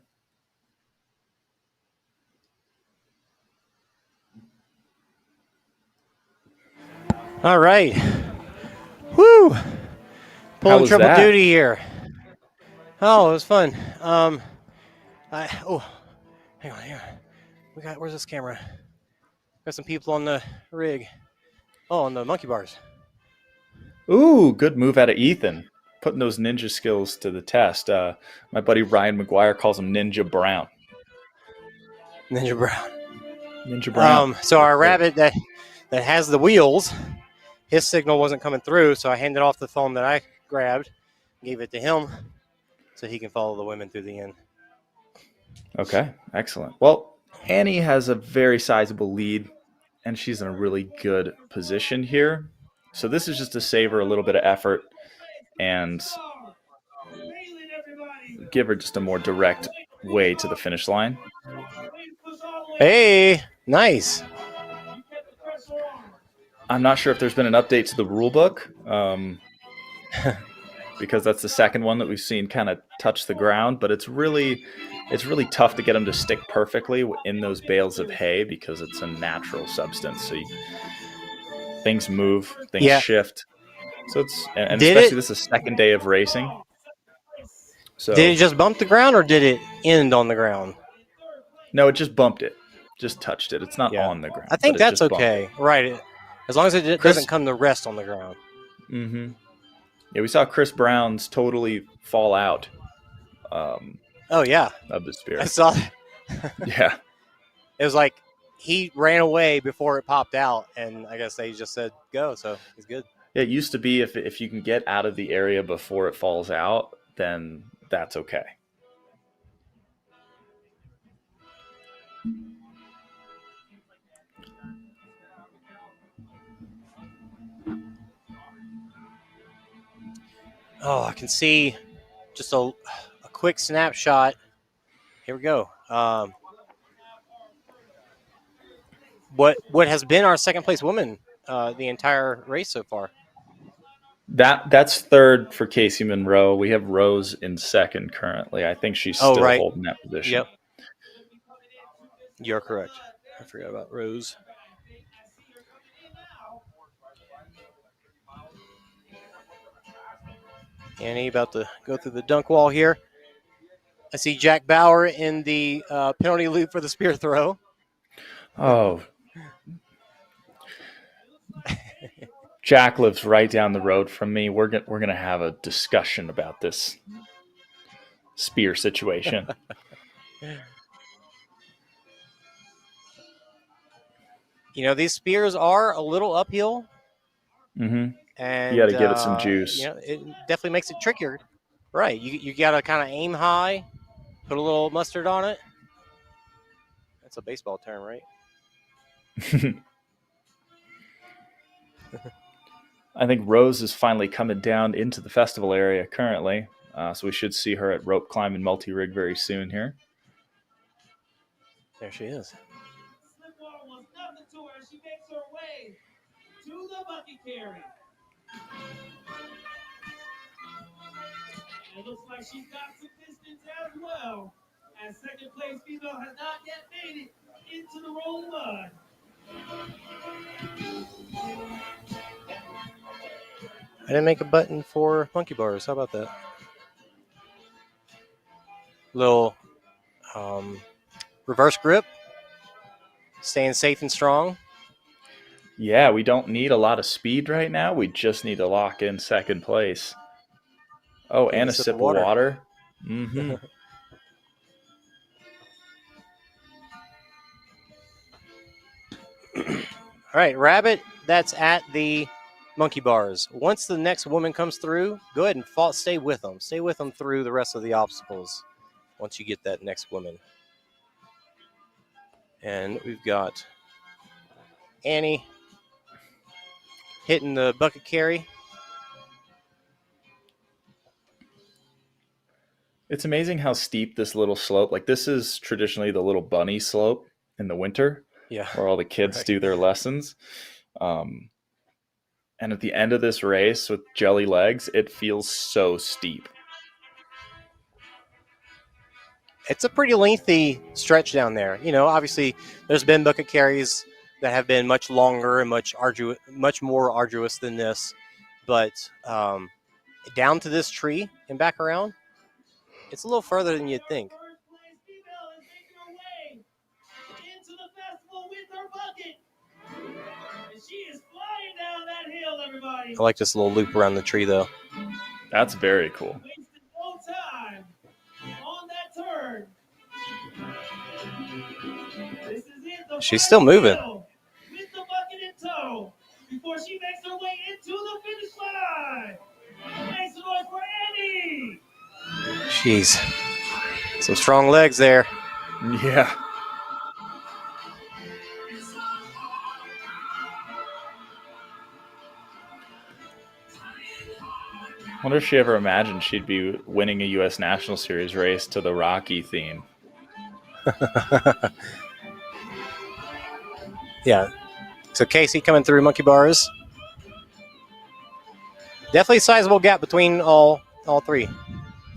All right. Woo! Pulling triple that? duty here. Oh, it was fun. Hang on. Where's this camera? Got some people on the rig. Oh, on the monkey bars. Ooh, good move out of Ethan. Putting those ninja skills to the test. My buddy Ryan McGuire calls him Ninja Brown. Ninja Brown. Ninja Brown. So our rabbit that has the wheels, his signal wasn't coming through, so I handed off the phone that I grabbed, gave it to him, so he can follow the women through the end. Okay, excellent. Well, Annie has a very sizable lead, and she's in a really good position here. So this is just to save her a little bit of effort and give her just a more direct way to the finish line. Hey, nice. I'm not sure if there's been an update to the rule book, because that's the second one that we've seen kind of touch the ground, but it's really tough to get them to stick perfectly in those bales of hay because it's a natural substance. So things move, things shift. So it's, and especially this is second day of racing. So did it just bump the ground or did it end on the ground? No, it just bumped it. Just touched it. It's not on the ground. I think that's okay. Right. As long as it doesn't come to rest on the ground. Mm-hmm. Yeah, we saw Chris Brown's totally fall out. Oh, yeah. Of the spear. I saw that. Yeah. It was like he ran away before it popped out, and I guess they just said go, so he's good. Yeah, it used to be if you can get out of the area before it falls out, then that's okay. Oh, I can see just a quick snapshot. Here we go. What has been our second place woman the entire race so far? That's third for Casey Monroe. We have Rose in second currently. I think she's still holding that position. Yep. You're correct. I forgot about Rose. Annie about to go through the dunk wall here. I see Jack Bauer in the penalty loop for the spear throw. Oh. Jack lives right down the road from me. We're gonna have a discussion about this spear situation. You know, these spears are a little uphill. Mm-hmm. And you got to give it some juice. You know, it definitely makes it trickier. Right. You got to kind of aim high, put a little mustard on it. That's a baseball term, right? I think Rose is finally coming down into the festival area currently. So we should see her at rope climb and multi-rig very soon here. There she is. She makes her way to the bucket carry. It looks like she's got some distance as well, as second place female has not yet made it into the rolling mud. I didn't make a button for monkey bars. How about that? Little reverse grip. Staying safe and strong. Yeah, we don't need a lot of speed right now. We just need to lock in second place. Oh, and a sip of water. Mm-hmm. All right, Rabbit, that's at the monkey bars. Once the next woman comes through, go ahead and stay with them. Stay with them through the rest of the obstacles once you get that next woman. And we've got Annie hitting the bucket carry. It's amazing how steep this little slope, like this is traditionally the little bunny slope in the winter, where all the kids do their lessons. And at the end of this race with jelly legs, it feels so steep. It's a pretty lengthy stretch down there. You know, obviously there's been bucket carries that have been much longer and much more arduous than this. But down to this tree and back around, it's a little further than you'd think. I like this little loop around the tree, though. That's very cool. She's still moving. With the bucket in tow, before she makes her way into the finish line. Makes it noise for Annie. Jeez. Some strong legs there. Yeah. I wonder if she ever imagined she'd be winning a U.S. National Series race to the Rocky theme. Yeah. So Casey coming through monkey bars. Definitely a sizable gap between all three.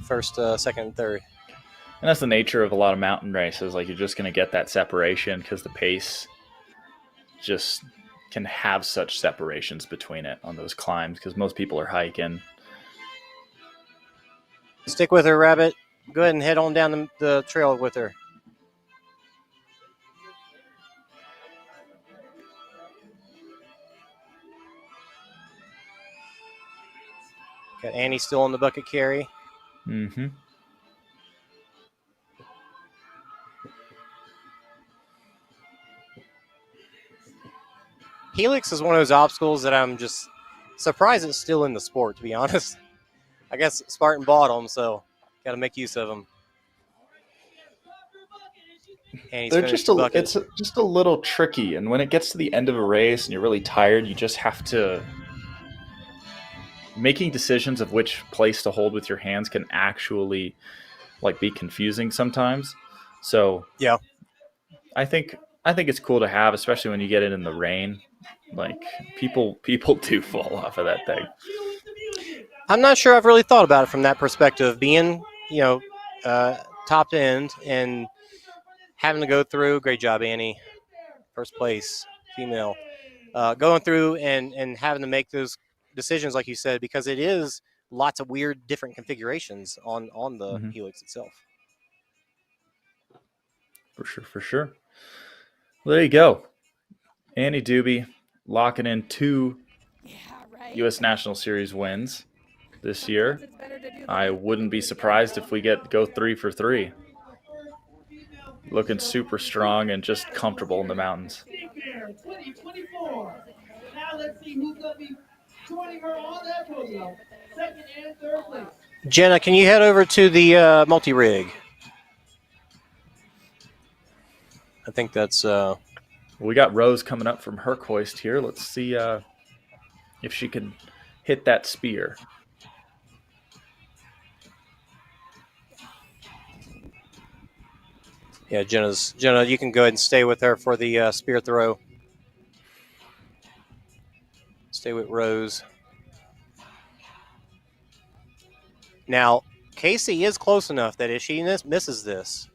First, second, and third. And that's the nature of a lot of mountain races. Like, you're just going to get that separation because the pace just can have such separations between it on those climbs because most people are hiking. Stick with her, Rabbit. Go ahead and head on down the trail with her. Got Annie still on the bucket carry. Mm-hmm. Helix is one of those obstacles that I'm just surprised it's still in the sport, to be honest. I guess Spartan bought them, so got to make use of them. Annie's They're finished just the bucket. it's just a little tricky, and when it gets to the end of a race and you're really tired, you just have to making decisions of which place to hold with your hands can actually like be confusing sometimes. So yeah, I think it's cool to have, especially when you get it in the rain. Like people do fall off of that thing. I'm not sure I've really thought about it from that perspective, being top end and having to go through. Great job, Annie. First place, female. Going through and having to make those decisions, like you said, because it is lots of weird, different configurations on the Helix itself. For sure. Well, there you go. Annie Doobie locking in 2 U.S. National Series wins this year. I wouldn't be surprised if we go 3 for 3. Looking super strong and just comfortable in the mountains. 2024. Now let's see who's going to be joining her on that podium. Second and third place. Jenna, can you head over to the multi-rig? I think that's... We got Rose coming up from Herkhoist here. Let's see if she can hit that spear. Yeah, Jenna, you can go ahead and stay with her for the spear throw. Stay with Rose. Now, Casey is close enough that if she misses this,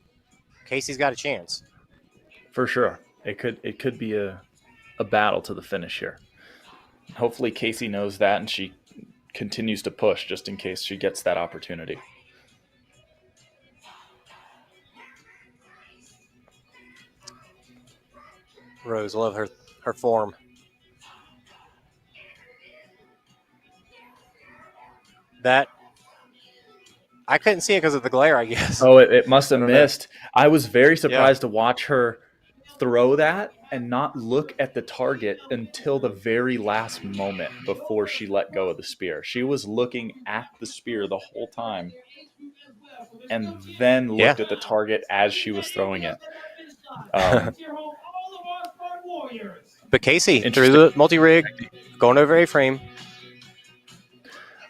Casey's got a chance. For sure. It could be a battle to the finish here. Hopefully Casey knows that and she continues to push just in case she gets that opportunity. Rose, love her form. That I couldn't see it because of the glare, I guess. Oh, it must have missed. I was very surprised Yeah. to watch her throw that and not look at the target until the very last moment before she let go of the spear. She was looking at the spear the whole time and then looked at the target as she was throwing it. But Casey, through the multi-rig, going over A-frame.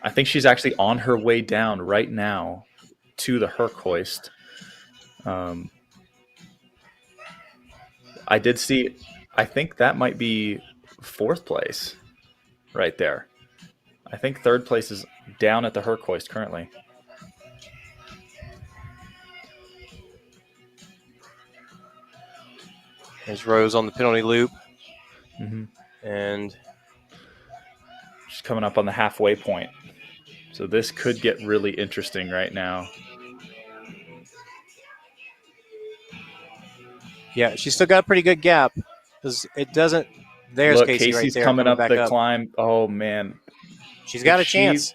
I think she's actually on her way down right now to the Herkhoist. I did see, I think that might be 4th place right there. I think 3rd place is down at the Herkhoist currently. There's Rose on the penalty loop. Mm-hmm. And she's coming up on the halfway point. So this could get really interesting right now. Yeah, she's still got a pretty good gap. It doesn't. There's Look, Casey Casey's right there coming up back the climb. Oh man, she's got a chance.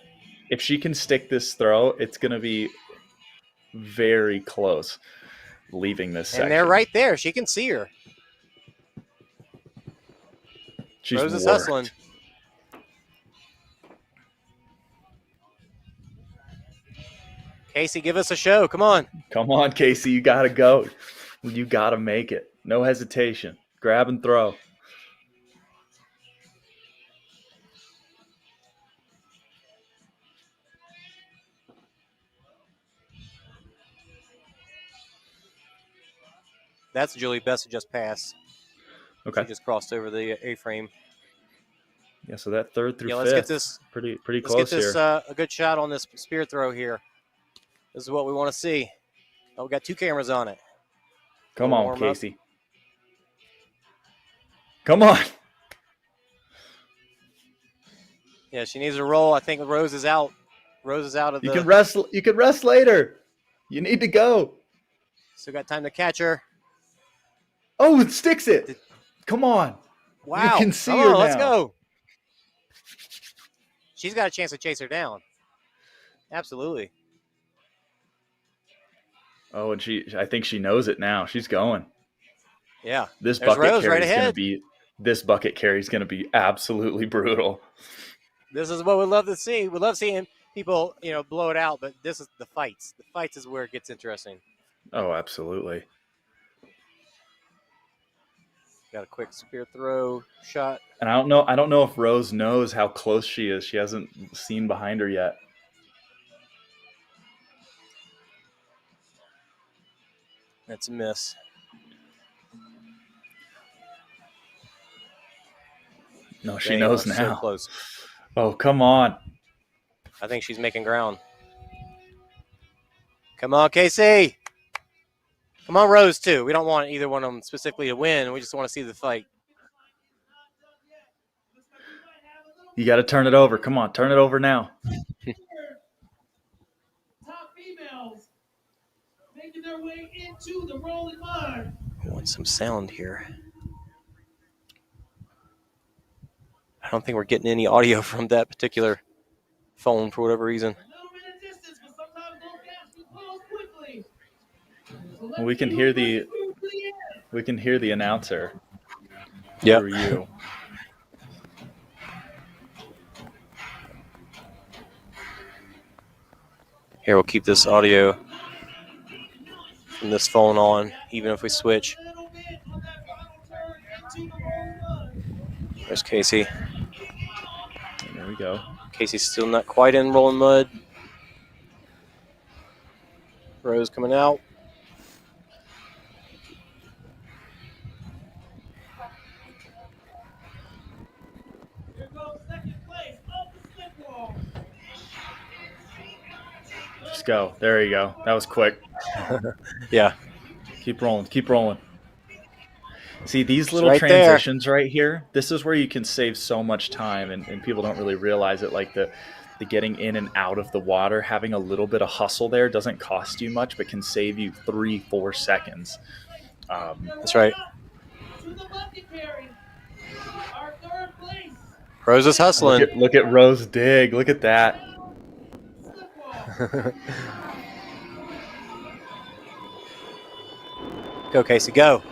If she can stick this throw, it's going to be very close. Leaving this section, and they're right there. She can see her. She's Rose is worked. hustling. Casey, give us a show. Come on. Come on, Casey. You got to go. You got to make it. No hesitation. Grab and throw. That's Julie Best who just passed. Okay. She just crossed over the A-frame. Yeah, so that third through let's fifth, get this pretty Let's close get this here. a good shot on this spear throw here. This is what we want to see. Oh, we got 2 cameras on it. Come Little on, warm up. Casey. Come on. Yeah, she needs to roll. I think Rose is out. Rose is out of You the. can rest later. You need to go. Still got time to catch her. Oh, it sticks it. Come on. Wow. You can see Come her on, now. let's go. She's got a chance to chase her down. Absolutely. Oh, and I think she knows it now. She's going. Yeah. This There's bucket Rose carry right is going to ahead. be absolutely brutal. This is what we love to see. We love seeing people, blow it out, but this is the fights. The fights is where it gets interesting. Oh, absolutely. Got a quick spear throw shot. And I don't know if Rose knows how close she is. She hasn't seen behind her yet. That's a miss. No, she knows now. So close. Oh, come on. I think she's making ground. Come on, Casey. Come on, Rose, too. We don't want either one of them specifically to win. We just want to see the fight. You got to turn it over. Come on, turn it over now. Top females making their way into the rolling mud. I want some sound here. I don't think we're getting any audio from that particular phone for whatever reason. A little bit of distance, but sometimes those gaps can close quickly. Well, we can hear the announcer. Yeah. Through you. Here, we'll keep this audio from this phone on, even if we switch. There's Casey. There we go. Casey's still not quite in rolling mud. Rose coming out. Here goes second place of the slip wall. Just go. There you go. That was quick. Yeah. Keep rolling. Keep rolling. See, these little right transitions right here, this is where you can save so much time, and people don't really realize it. Like the getting in and out of the water, having a little bit of hustle there doesn't cost you much, but can save you 3-4 seconds. That's right. To the bucket carry. Our third place. Rose is hustling. Look at Rose dig. Look at that. Slip wall. Go, Casey, go.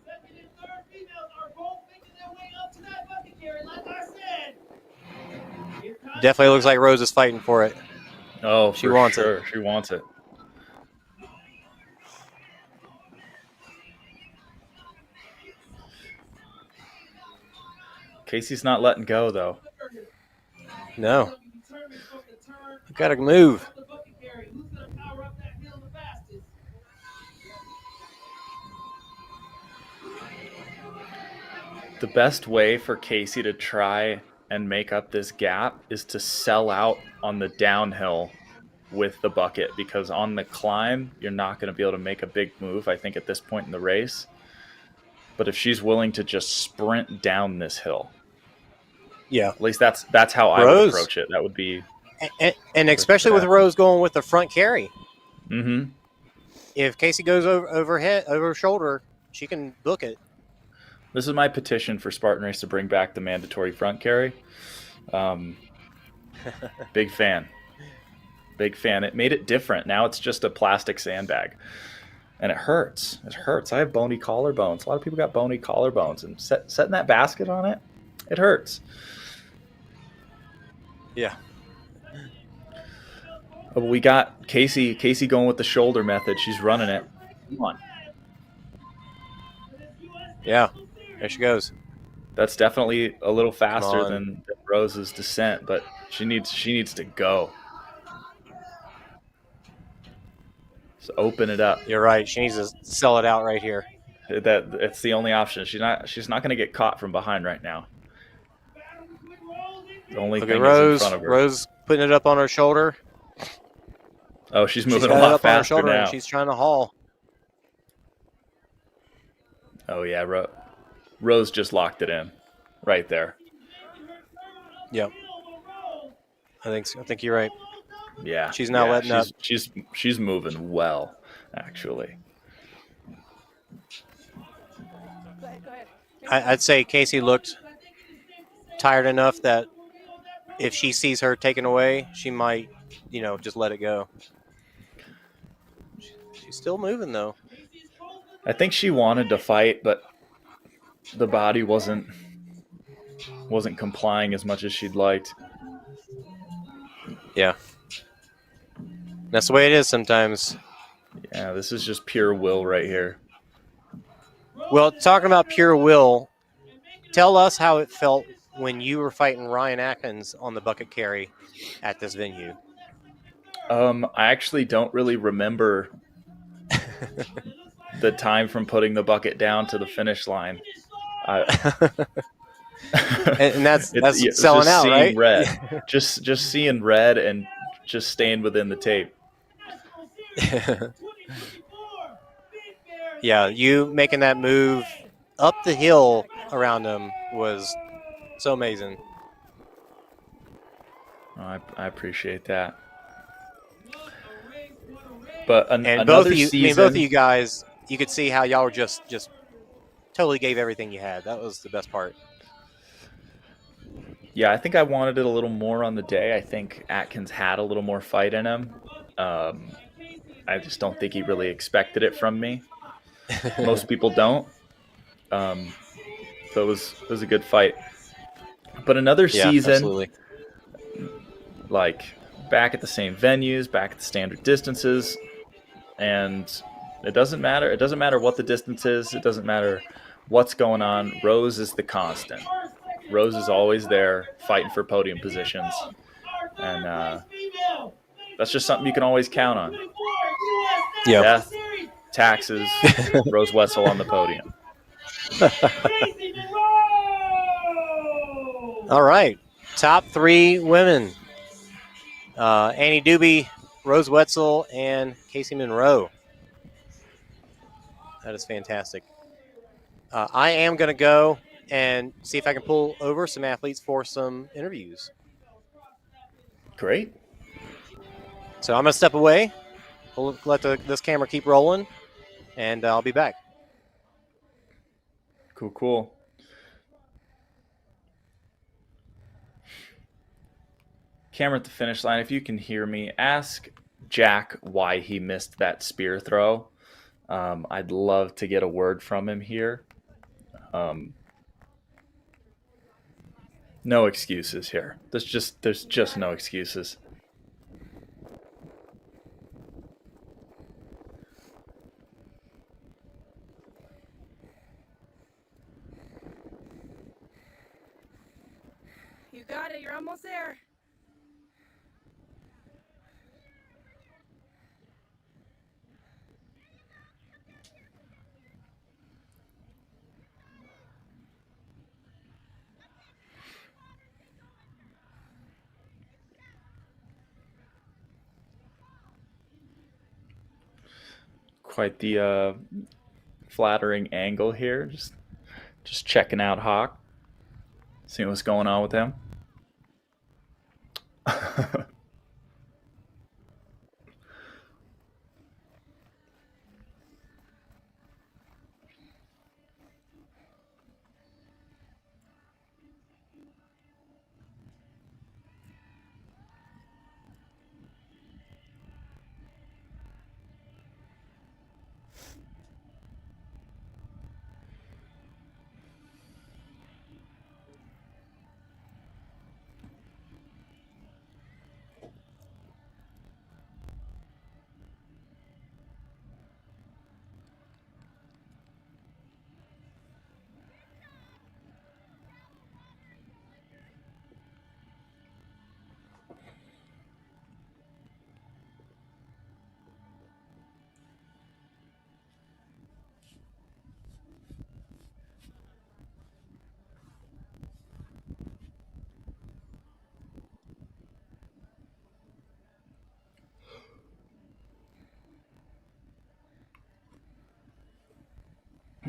Second and third females are both making their way up to that bucket carry. Like I said. Definitely looks like Rose is fighting for it. Oh, She wants sure. it. She wants it. Casey's not letting go, though. No. You gotta move. The best way for Casey to try and make up this gap is to sell out on the downhill with the bucket, because on the climb, you're not going to be able to make a big move, I think, at this point in the race. But if she's willing to just sprint down this hill, yeah, at least that's how I would approach it. That would be, and especially with Rose going with the front carry. Mm-hmm. If Casey goes over her shoulder, she can book it. This is my petition for Spartan Race to bring back the mandatory front carry. Big fan. Big fan. It made it different. Now it's just a plastic sandbag. And it hurts. It hurts. I have bony collarbones. A lot of people got bony collarbones. And setting that basket on it, it hurts. Yeah. Oh, we got Casey going with the shoulder method. She's running it. Come on. Yeah. There she goes. That's definitely a little faster than Rose's descent, but she needs to go. Just open it up. You're right. She needs to sell it out right here. It's the only option. She's not going to get caught from behind right now. The only Look at thing is in Rose. front of her. Rose putting it up on her shoulder. Oh, she's moving She's a got it lot up on her faster shoulder now. and she's trying to haul. Oh yeah, Rose just locked it in, right there. Yep. I think you're right. Yeah, She's not letting up. She's moving well, actually. Go ahead. I'd say Casey looked tired enough that if she sees her taken away, she might, just let it go. She's still moving though. I think she wanted to fight, but the body wasn't complying as much as she'd liked. Yeah. That's the way it is sometimes. Yeah, this is just pure will right here. Well, talking about pure will, tell us how it felt when you were fighting Ryan Atkins on the bucket carry at this venue. I actually don't really remember the time from putting the bucket down to the finish line. And that's It's selling just out, seeing right? red. just seeing red and just staying within the tape. Yeah, you making that move up the hill around them was so amazing. I appreciate that. But And another both of you, season, both of you guys, you could see how y'all were just totally gave everything you had. That was the best part. Yeah, I think I wanted it a little more on the day. I think Atkins had a little more fight in him. I just don't think he really expected it from me. Most people don't. So it was a good fight. But another season, absolutely. like back at the same venues, back at the standard distances, and it doesn't matter. It doesn't matter what the distance is. It doesn't matter what's going on. Rose is the constant. Rose is always there fighting for podium positions. And that's just something you can always count on. Yeah. Death, taxes, Rose Wetzel on the podium. All right. Top 3 women. Annie Doobie, Rose Wetzel, and Casey Monroe. That is fantastic. I am going to go and see if I can pull over some athletes for some interviews. Great. So I'm going to step away. We'll let this camera keep rolling, and I'll be back. Cool. Camera at the finish line. If you can hear me, ask Jack why he missed that spear throw. I'd love to get a word from him here. No excuses here. There's just no excuses. You got it. You're almost there. Quite the flattering angle here. Just checking out Hawk. Seeing what's going on with him.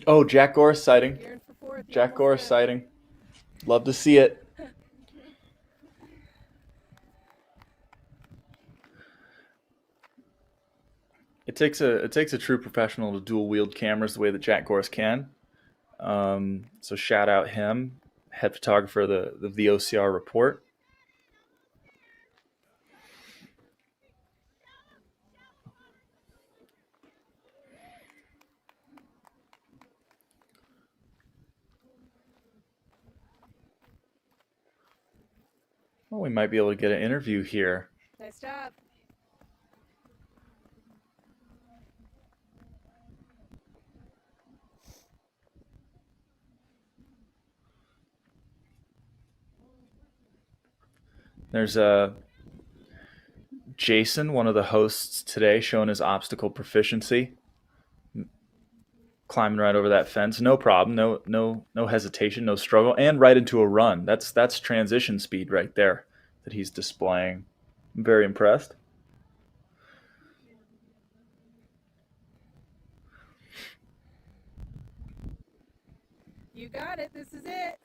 Oh, Jack Gorris sighting. You're in for fourth. You're Jack almost Gorris there. sighting. Love to see it. It takes a true professional to dual wield cameras the way that Jack Gorris can. So shout out him, head photographer of the VOCR report. Well, we might be able to get an interview here. Nice job. There's Jason, one of the hosts today, showing his obstacle proficiency, climbing right over that fence, no problem, no hesitation, no struggle, and right into a run. That's transition speed right there that he's displaying. I'm very impressed. You got it. This is it.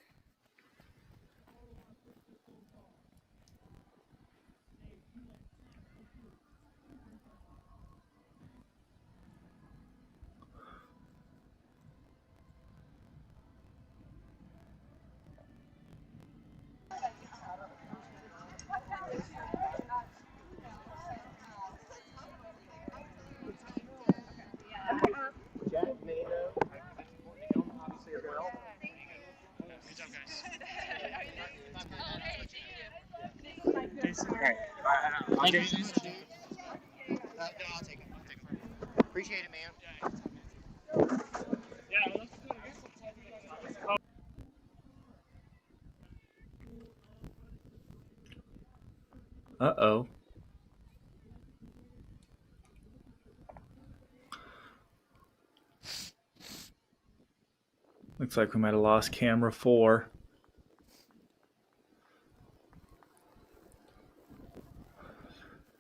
I'll take it. Appreciate it, man. Uh-oh. Looks like we might have lost camera 4.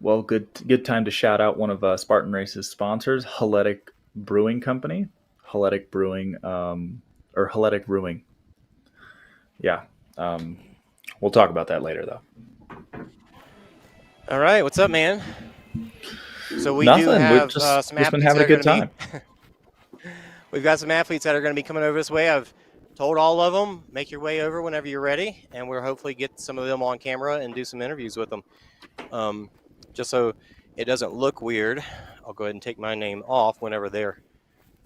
Well, good time to shout out one of Spartan Race's sponsors, Hellenic Brewing Company. Hellenic Brewing, or Hellenic Brewing. Yeah. We'll talk about that later, though. All right, what's up, man? So we Nothing. do have We've just some been athletes having a that are good gonna time. We've got some athletes that are going to be coming over this way. I've told all of them, make your way over whenever you're ready, and we'll hopefully get some of them on camera and do some interviews with them. Just so it doesn't look weird, I'll go ahead and take my name off whenever they're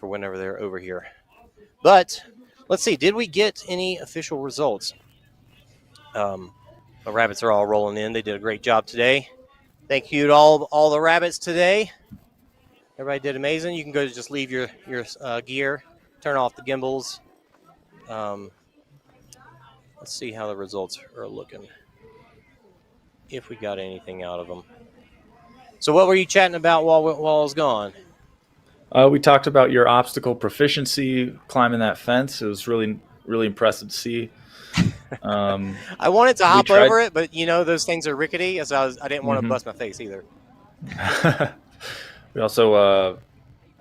over here. But let's see, did we get any official results? The rabbits are all rolling in. They did a great job today. Thank you to all the rabbits today. Everybody did amazing. You can go to just leave your gear, turn off the gimbals. Let's see how the results are looking. If we got anything out of them. So what were you chatting about while I was gone? We talked about your obstacle proficiency, climbing that fence. It was really, really impressive to see. I wanted to hop over it, but those things are rickety, so I didn't want to bust my face either. We also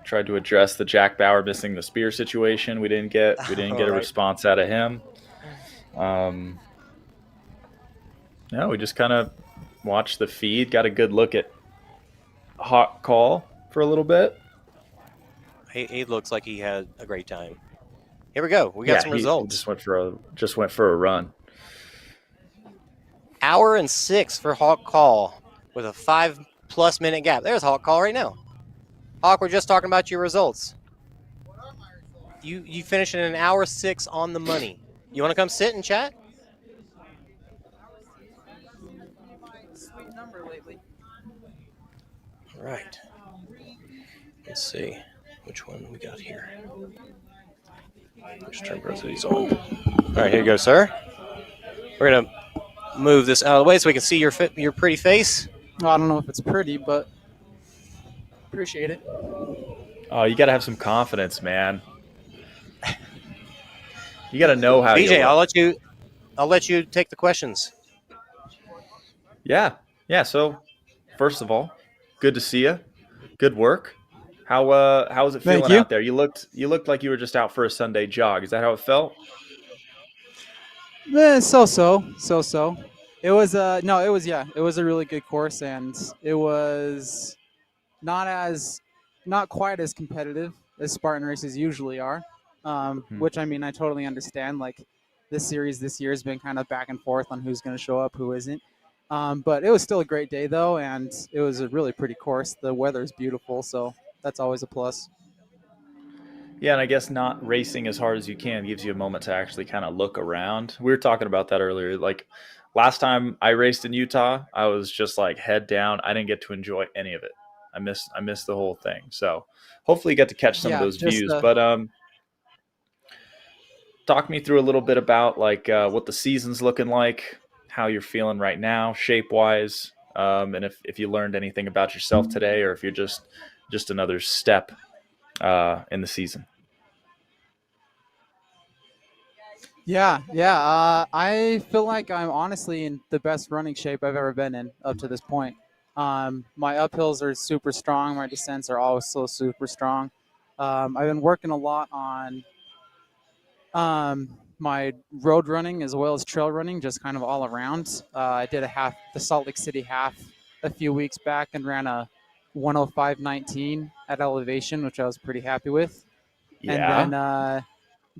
tried to address the Jack Bauer missing the spear situation. We didn't get a response out of him. No, we just kind of watched the feed, got a good look at Hawk Call for a little bit. He looks like he had a great time. Here we go. We got some results. He just went for a run. Hour and 6 for Hawk Call with a 5+ minute gap. There's Hawk Call right now. Hawk, we're just talking about your results. What are my results? You finished in an hour 6 on the money. You want to come sit and chat? My sweet number lately. All right. Let's see which one we got here. Just turn both of these on. All right, here you go, sir. We're gonna move this out of the way so we can see your pretty face. Well, I don't know if it's pretty, but appreciate it. Oh, you got to have some confidence, man. You got to know how. BJ, I'll let you take the questions. Yeah. So, first of all, good to see you. Good work. How was it Thank feeling you. out there? You looked like you were just out for a Sunday jog. Is that how it felt? So. It was no, it was it was a really good course, and it was not as not quite as competitive as Spartan races usually are. Hmm. Which I mean, I totally understand. Like this series this year has been kind of back and forth on who's going to show up, who isn't. But it was still a great day though, and it was a really pretty course. The weather is beautiful, so that's always a plus. Yeah, and I guess not racing as hard as you can gives you a moment to actually kind of look around. We were talking about that earlier. Like last time I raced in Utah, I was just like head down. I didn't get to enjoy any of it. I missed the whole thing. So hopefully you get to catch some of Yeah, those just views. But talk me through a little bit about like what the season's looking like, how you're feeling right now, shape wise, and if you learned anything about yourself today, or if you're just another step in the season. Yeah. I feel like I'm honestly in the best running shape I've ever been in up to this point. My uphills are super strong. My descents are also super strong. I've been working a lot on my road running as well as trail running, just kind of all around. I did the Salt Lake City half a few weeks back and ran a 105.19 at elevation, which I was pretty happy with. And Yeah. then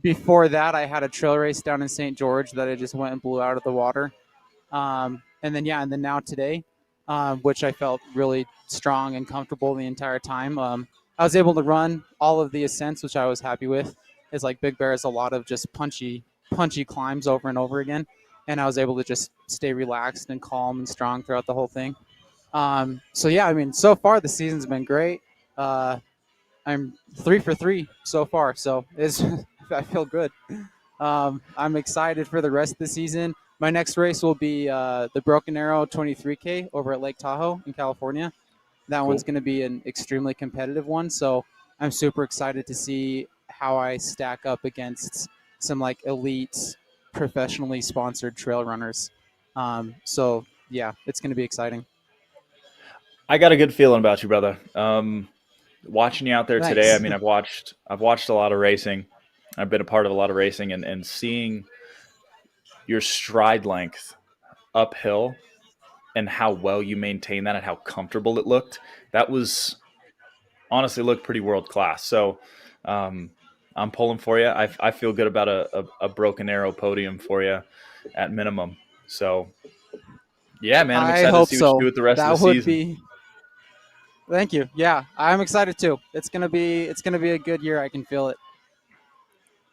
before that, I had a trail race down in St. George that I just went and blew out of the water. And then now today, which I felt really strong and comfortable the entire time. I was able to run all of the ascents, which I was happy with. It's like Big Bear is a lot of just punchy climbs over and over again, and I was able to just stay relaxed and calm and strong throughout the whole thing. So yeah, I mean, so far the season's been great. I'm 3 for 3 so far, so it's I feel good. I'm excited for the rest of the season. My next race will be the Broken Arrow 23K over at Lake Tahoe in California. That one's Cool. going to be an extremely competitive one, so I'm super excited to see how I stack up against some like elite, professionally sponsored trail runners. So yeah, it's going to be exciting. I got a good feeling about you, brother. Watching you out there today, I Thanks. mean, I've watched a lot of racing. I've been a part of a lot of racing, and seeing your stride length uphill and how well you maintain that and how comfortable it looked, that was honestly looked pretty world class. So um, I'm pulling for you. I feel good about a Broken Arrow podium for you at minimum. So yeah, man, I'm I excited to hope see what you do so. with the rest of the That would season. be. Thank you. Yeah, I'm excited too. It's gonna be a good year. I can feel it.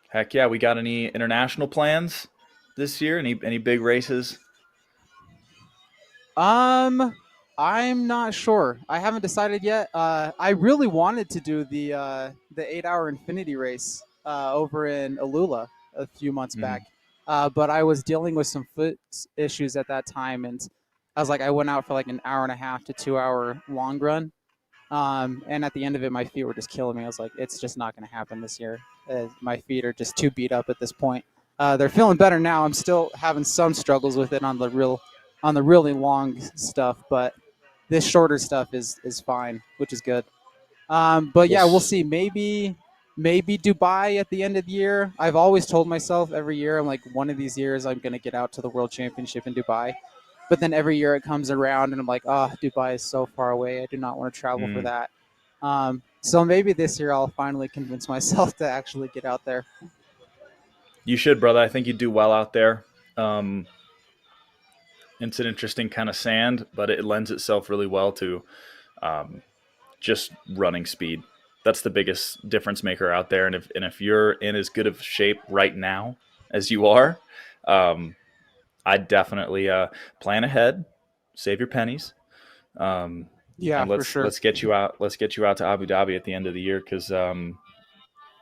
Heck yeah, we got any international plans this year? Any big races? Um, I'm not sure. I haven't decided yet. I really wanted to do the 8 hour infinity race over in Alula a few months back, Mhm. but I was dealing with some foot issues at that time, and I was like, I went out for like an hour and a half to 2 hour long run, and at the end of it, my feet were just killing me. I was like, it's just not going to happen this year. My feet are just too beat up at this point. They're feeling better now. I'm still having some struggles with it on the really long stuff, but this shorter stuff is fine, which is good. But We'll yeah, we'll see. Maybe Dubai at the end of the year. I've always told myself every year, I'm like, one of these years I'm gonna get out to the World Championship in Dubai. But then every year it comes around, and I'm like, oh, Dubai is so far away. I do not want to travel for mm, that. So maybe this year I'll finally convince myself to actually get out there. you should, brother. I think you do well out there. Um, it's an interesting kind of sand, but it lends itself really well to um, just running speed. That's the biggest difference maker out there. And if you're in as good of shape right now as you are, um, I'd definitely plan ahead, save your pennies, Yeah, and for let's sure. let's get you out. Let's get you out to Abu Dhabi at the end of the year because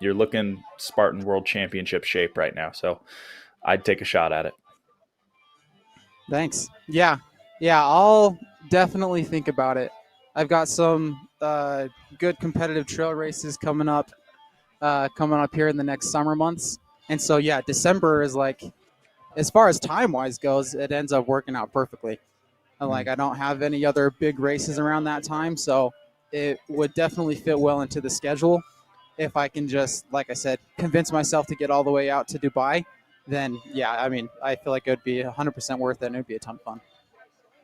you're looking Spartan World Championship shape right now. So I'd take a shot at it. Thanks. Yeah, I'll definitely think about it. I've got some good competitive trail races coming up here in the next summer months, and so yeah, December is like, as far as time wise goes, it ends up working out perfectly. And Mm. like, I don't have any other big races around that time, so it would definitely fit well into the schedule. If I can just, like I said, convince myself to get all the way out to Dubai, then yeah, I mean, I feel like it would be 100% worth it, and it would be a ton of fun.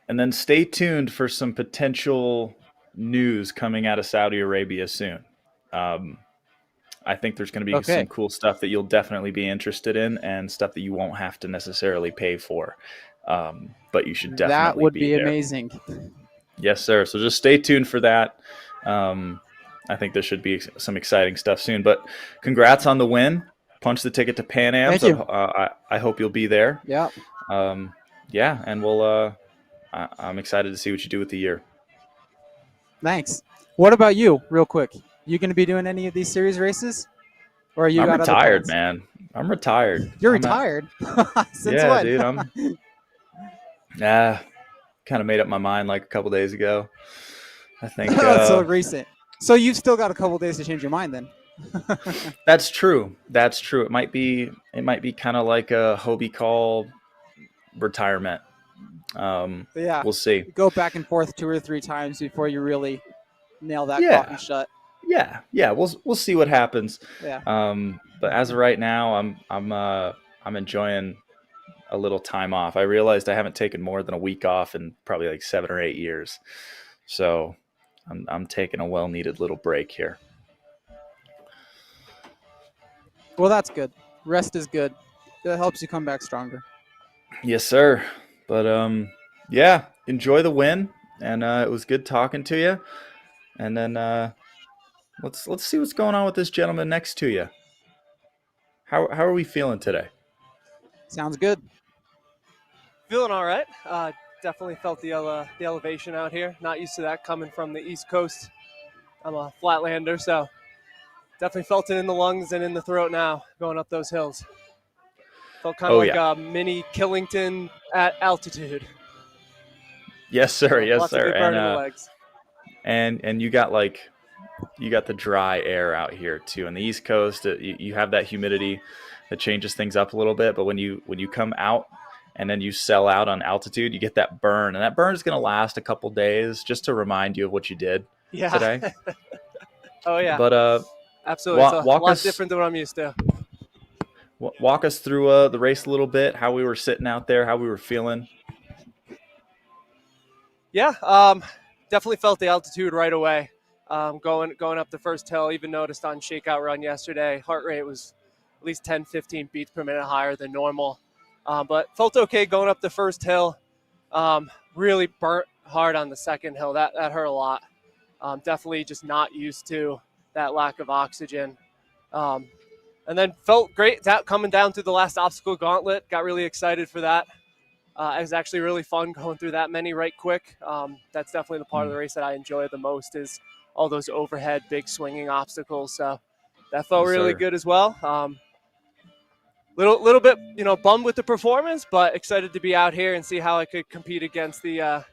And then stay tuned for some potential news coming out of Saudi Arabia soon. I think there's going to be Okay. some cool stuff that you'll definitely be interested in, and stuff that you won't have to necessarily pay for. But you should definitely That would be there. amazing. Yes, sir. So just stay tuned for that. I think there should be some exciting stuff soon. But congrats on the win. Punch the ticket to Pan Am. Thank so you. I hope you'll be there. Yeah. Yeah, and we'll. I'm excited to see what you do with the year. Thanks. What about you, real quick? You going to be doing any of these series races? Or are you I'm got retired, other plans? man. I'm retired. You're I'm retired? Since yeah, when? dude. I'm kind of made up my mind like a couple days ago. I think So recent. So you've still got a couple days to change your mind then. That's true. That's true. It might be kind of like a Hobie Call retirement. Yeah. We'll see. Go back and forth 2 or 3 times before you really nail that Yeah. coffin shut. Yeah. We'll see what happens. Yeah. But as of right now, I'm enjoying a little time off. I realized I haven't taken more than a week off in probably like 7 or 8 years. So I'm taking a well-needed little break here. Well, that's good. Rest is good. That helps you come back stronger. Yes, sir. But yeah, enjoy the win, and it was good talking to you. And then let's see what's going on with this gentleman next to you. How are we feeling today? Sounds good. Feeling all right. Definitely felt the elevation out here. Not used to that coming from the East Coast. I'm a flatlander, so definitely felt it in the lungs and in the throat now going up those hills. Felt kind of like a mini Killington at altitude. Yes, sir. Yes, Lots sir. of good burn in the legs. And you got the dry air out here too. On the East Coast, you have that humidity that changes things up a little bit. But when you come out and then you sell out on altitude, you get that burn, and that burn is going to last a couple days, just to remind you of what you did today. Oh yeah. But absolutely, it's a lot different than what I'm used to. Walk us through the race a little bit, how we were sitting out there, how we were feeling. Yeah, definitely felt the altitude right away. Going up the first hill, even noticed on shakeout run yesterday, heart rate was at least 10, 15 beats per minute higher than normal. But felt okay going up the first hill. Really burnt hard on the second hill. That hurt a lot. Definitely just not used to that lack of oxygen. And then felt great coming down through the last obstacle gauntlet. Got really excited for that. It was actually really fun going through that many right quick. That's definitely the part of the race that I enjoy the most, is all those overhead big swinging obstacles. So that felt really good as well. Little bit, bummed with the performance, but excited to be out here and see how I could compete against the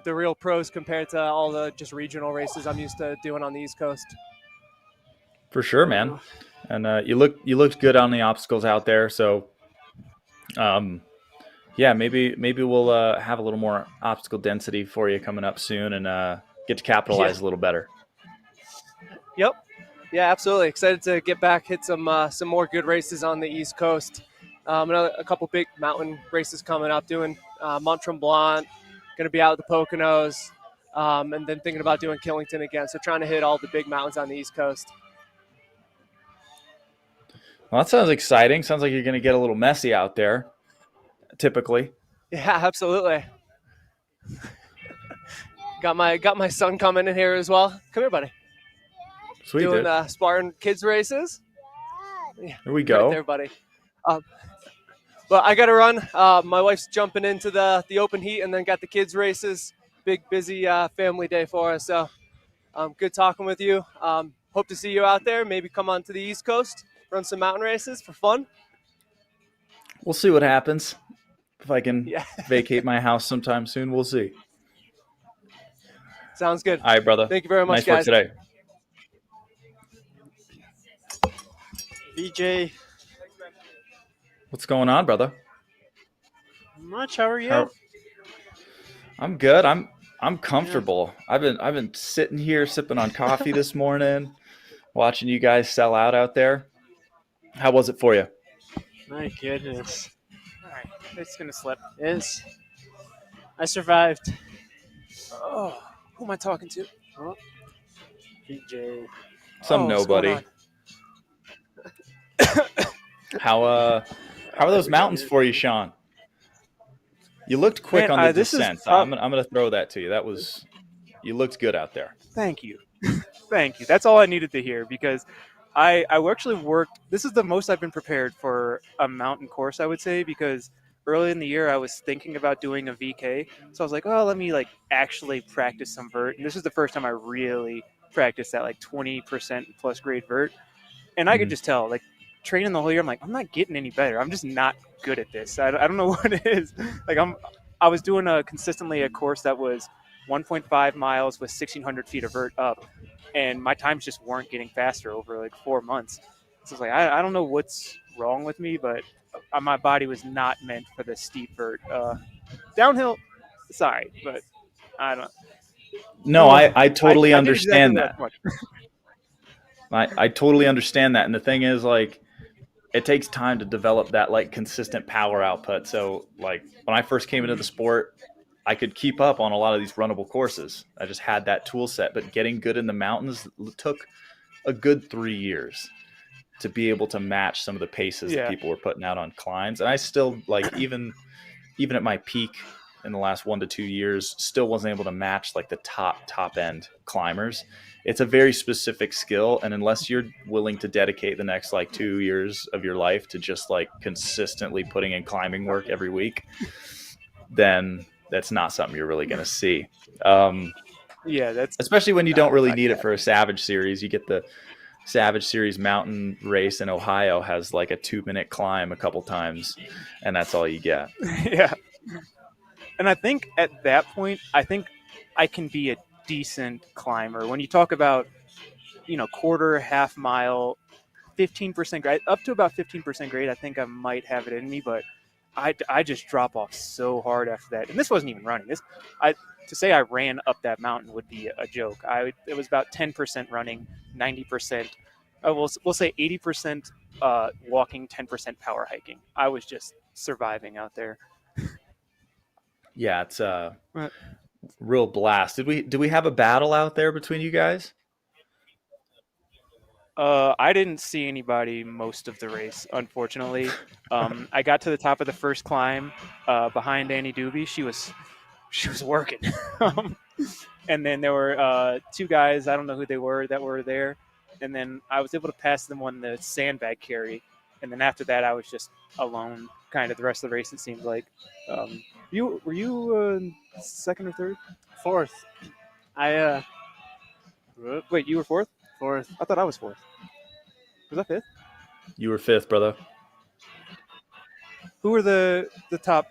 real pros compared to all the just regional races I'm used to doing on the East Coast. For sure, man. And you looked good on the obstacles out there. So, yeah, maybe we'll have a little more obstacle density for you coming up soon, and get to capitalize a little better. Yep. Yeah, absolutely. Excited to get back, hit some more good races on the East Coast. A couple big mountain races coming up, doing Mont Tremblant, going to be out at the Poconos, and then thinking about doing Killington again. So trying to hit all the big mountains on the East Coast. Well, that sounds exciting. Sounds like you're going to get a little messy out there, typically. Yeah, absolutely. Got my son coming in here as well. Come here, buddy. Sweet, doing Spartan kids races. Yeah, here we go. Right there, buddy. But I got to run. My wife's jumping into the open heat, and then got the kids races. Big, busy family day for us. So good talking with you. Hope to see you out there. Maybe come on to the East Coast, run some mountain races for fun. We'll see what happens. If I can vacate my house sometime soon, we'll see. Sounds good. All right, brother. Thank you very much, nice guys. Work today. BJ. What's going on, brother? Not much. How are you? I'm good. I'm I'm comfortable. I've been sitting here sipping on coffee this morning, watching you guys sell out there. How was it for you? My goodness. All right, it's gonna slip. I survived. Oh, who am I talking to? Oh, PJ. Some What's going nobody. on? How are those mountains for you, Shawn? You looked quick Man, on the this is descent. I'm gonna throw that to you. You looked good out there. Thank you. Thank you. That's all I needed to hear because I actually worked. This is the most I've been prepared for a mountain course, I would say, because early in the year I was thinking about doing a VK. So I was like, oh, let me actually practice some vert. And this is the first time I really practiced that 20% plus grade vert. And I could just tell, training the whole year, I'm like, I'm not getting any better. I'm just not good at this. I don't know what it is. I was doing consistently a course that was 1.5 miles with 1,600 feet of vert up, and my times just weren't getting faster over 4 months. So it's I don't know what's wrong with me, but my body was not meant for the steep vert. Downhill, sorry, but I don't. No, I totally I did exactly understand that that. much. I totally understand that. And the thing is, it takes time to develop that consistent power output. So when I first came into the sport, I could keep up on a lot of these runnable courses. I just had that tool set, but getting good in the mountains took a good 3 years to be able to match some of the paces that people were putting out on climbs. And I still even at my peak in the last 1 to 2 years, still wasn't able to match the top end climbers. It's a very specific skill, and unless you're willing to dedicate the next 2 years of your life to just consistently putting in climbing work every week, then that's not something you're really going to see. That's especially when you don't really need it for a Savage Series. You get the Savage Series mountain race in Ohio has a 2-minute climb a couple times, and that's all you get. Yeah. And I think at that point, I think I can be a decent climber. When you talk about, quarter, half mile, 15% grade, up to about 15% grade, I think I might have it in me, but I just drop off so hard after that. And this wasn't even running. To say I ran up that mountain would be a joke. It was about 10% running, 90%. We'll say 80% walking, 10% power hiking. I was just surviving out there. Yeah, it's a real blast. Did we have a battle out there between you guys? I didn't see anybody most of the race, unfortunately. I got to the top of the first climb behind Annie Doobie. She was working. And then there were 2 guys, I don't know who they were, that were there. And then I was able to pass them on the sandbag carry. And then after that, I was just alone kind of the rest of the race, it seemed like. Were you second or third? Fourth. Wait, you were fourth? Fourth. I thought I was fourth. Was that fifth? You were fifth, brother. Who were the top?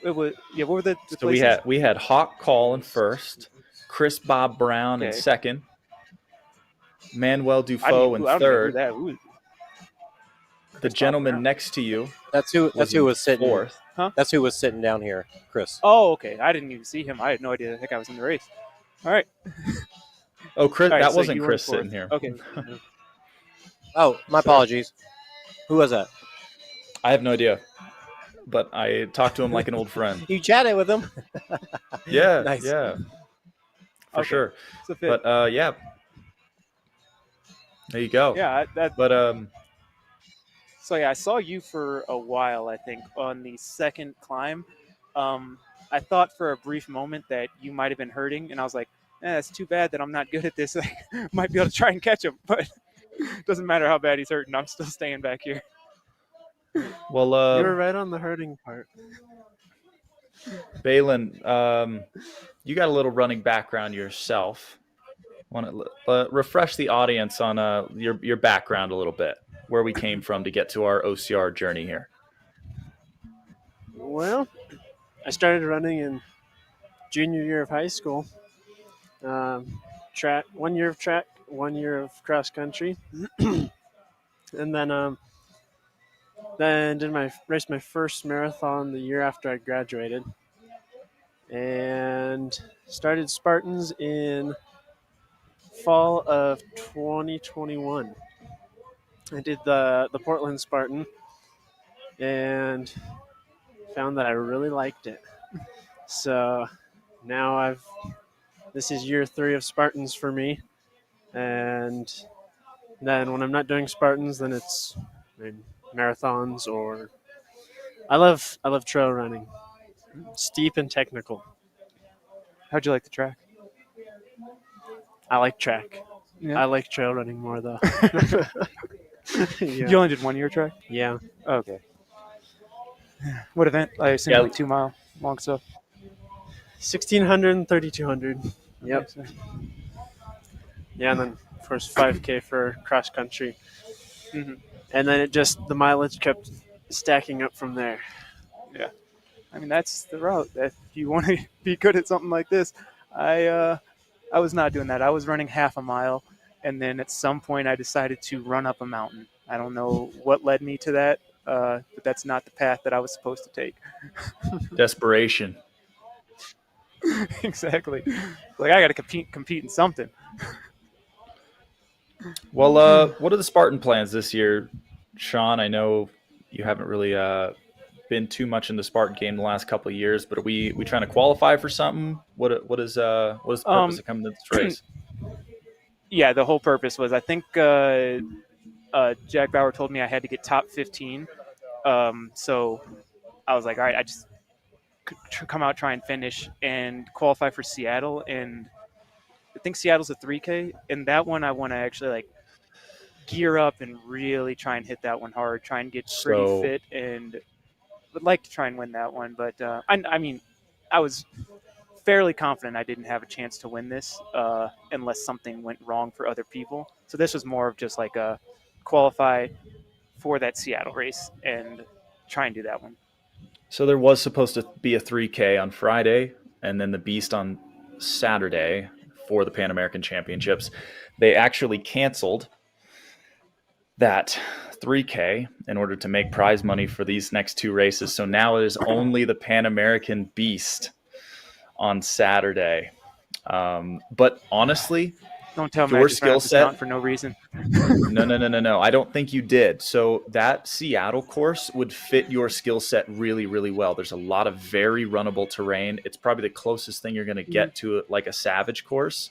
What were the so places? we had Hawk Call in first, Chris Bob Brown in second, Manuel Dufault in third. The gentleman next to you. That's who was sitting fourth. Huh? That's who was sitting down here, Chris. Oh, okay. I didn't even see him. I had no idea. I think I was in the race. All right. Oh, Chris, right, that so wasn't Chris sitting here. Okay. Oh, my apologies. Who was that? I have no idea, but I talked to him like an old friend. You chatted with him? Yeah, Nice. yeah, for sure. But yeah, there you go. Yeah, but So yeah, I saw you for a while. I think on the second climb. I thought for a brief moment that you might have been hurting, and I was like, "It's too bad that I'm not good at this. I might be able to try and catch him, but it doesn't matter how bad he's hurting. I'm still staying back here." Well, you were right on the hurting part. Baylen, you got a little running background yourself. Want to refresh the audience on your background a little bit, where we came from to get to our OCR journey here. Well, I started running in junior year of high school. Track, 1 year of track, 1 year of cross country, and then did my first marathon the year after I graduated. and started Spartans in fall of 2021. I did the Portland Spartan and found that I really liked it. So now this is year 3 of Spartans for me, and then when I'm not doing Spartans, then it's marathons or I love trail running, steep and technical. How'd you like the track? I like track. Yeah. I like trail running more though. You only did 1 year track? Yeah. Okay. What event? I assume Yeah. like 2 mile long stuff. 1600 and 3200. Yep. Okay, so- Yeah, and then of course 5K for cross country. Mhm. And then the mileage kept stacking up from there. Yeah. I mean, that's the route. If you want to be good at something like this, I was not doing that. I was running half a mile, and then at some point I decided to run up a mountain. I don't know what led me to that, but that's not the path that I was supposed to take. Desperation. Exactly. Like, I got to compete in something. Well, what are the Spartan plans this year, Shawn? I know you haven't really been too much in the Spartan game the last couple of years, but are we trying to qualify for something? What is the purpose of coming to this race? Yeah, the whole purpose was, I think Jack Bauer told me I had to get top 15. So I was like, all right, I just come out, try and finish and qualify for Seattle. And I think Seattle's a 3K. And that one, I want to actually like gear up and really try and hit that one hard, try and get pretty fit, and would like to try and win that one. But I mean, I was fairly confident I didn't have a chance to win this unless something went wrong for other people. So this was more of just like a qualify for that Seattle race and try and do that one. So there was supposed to be a 3K on Friday and then the Beast on Saturday for the Pan American Championships. They actually canceled that 3K in order to make prize money for these next 2 races. So now it is only the Pan American Beast on Saturday. But honestly, don't tell me your skill set for no reason. No. I don't think you did. So that Seattle course would fit your skill set really, really well. There's a lot of very runnable terrain. It's probably the closest thing you're going to get to like a Savage course.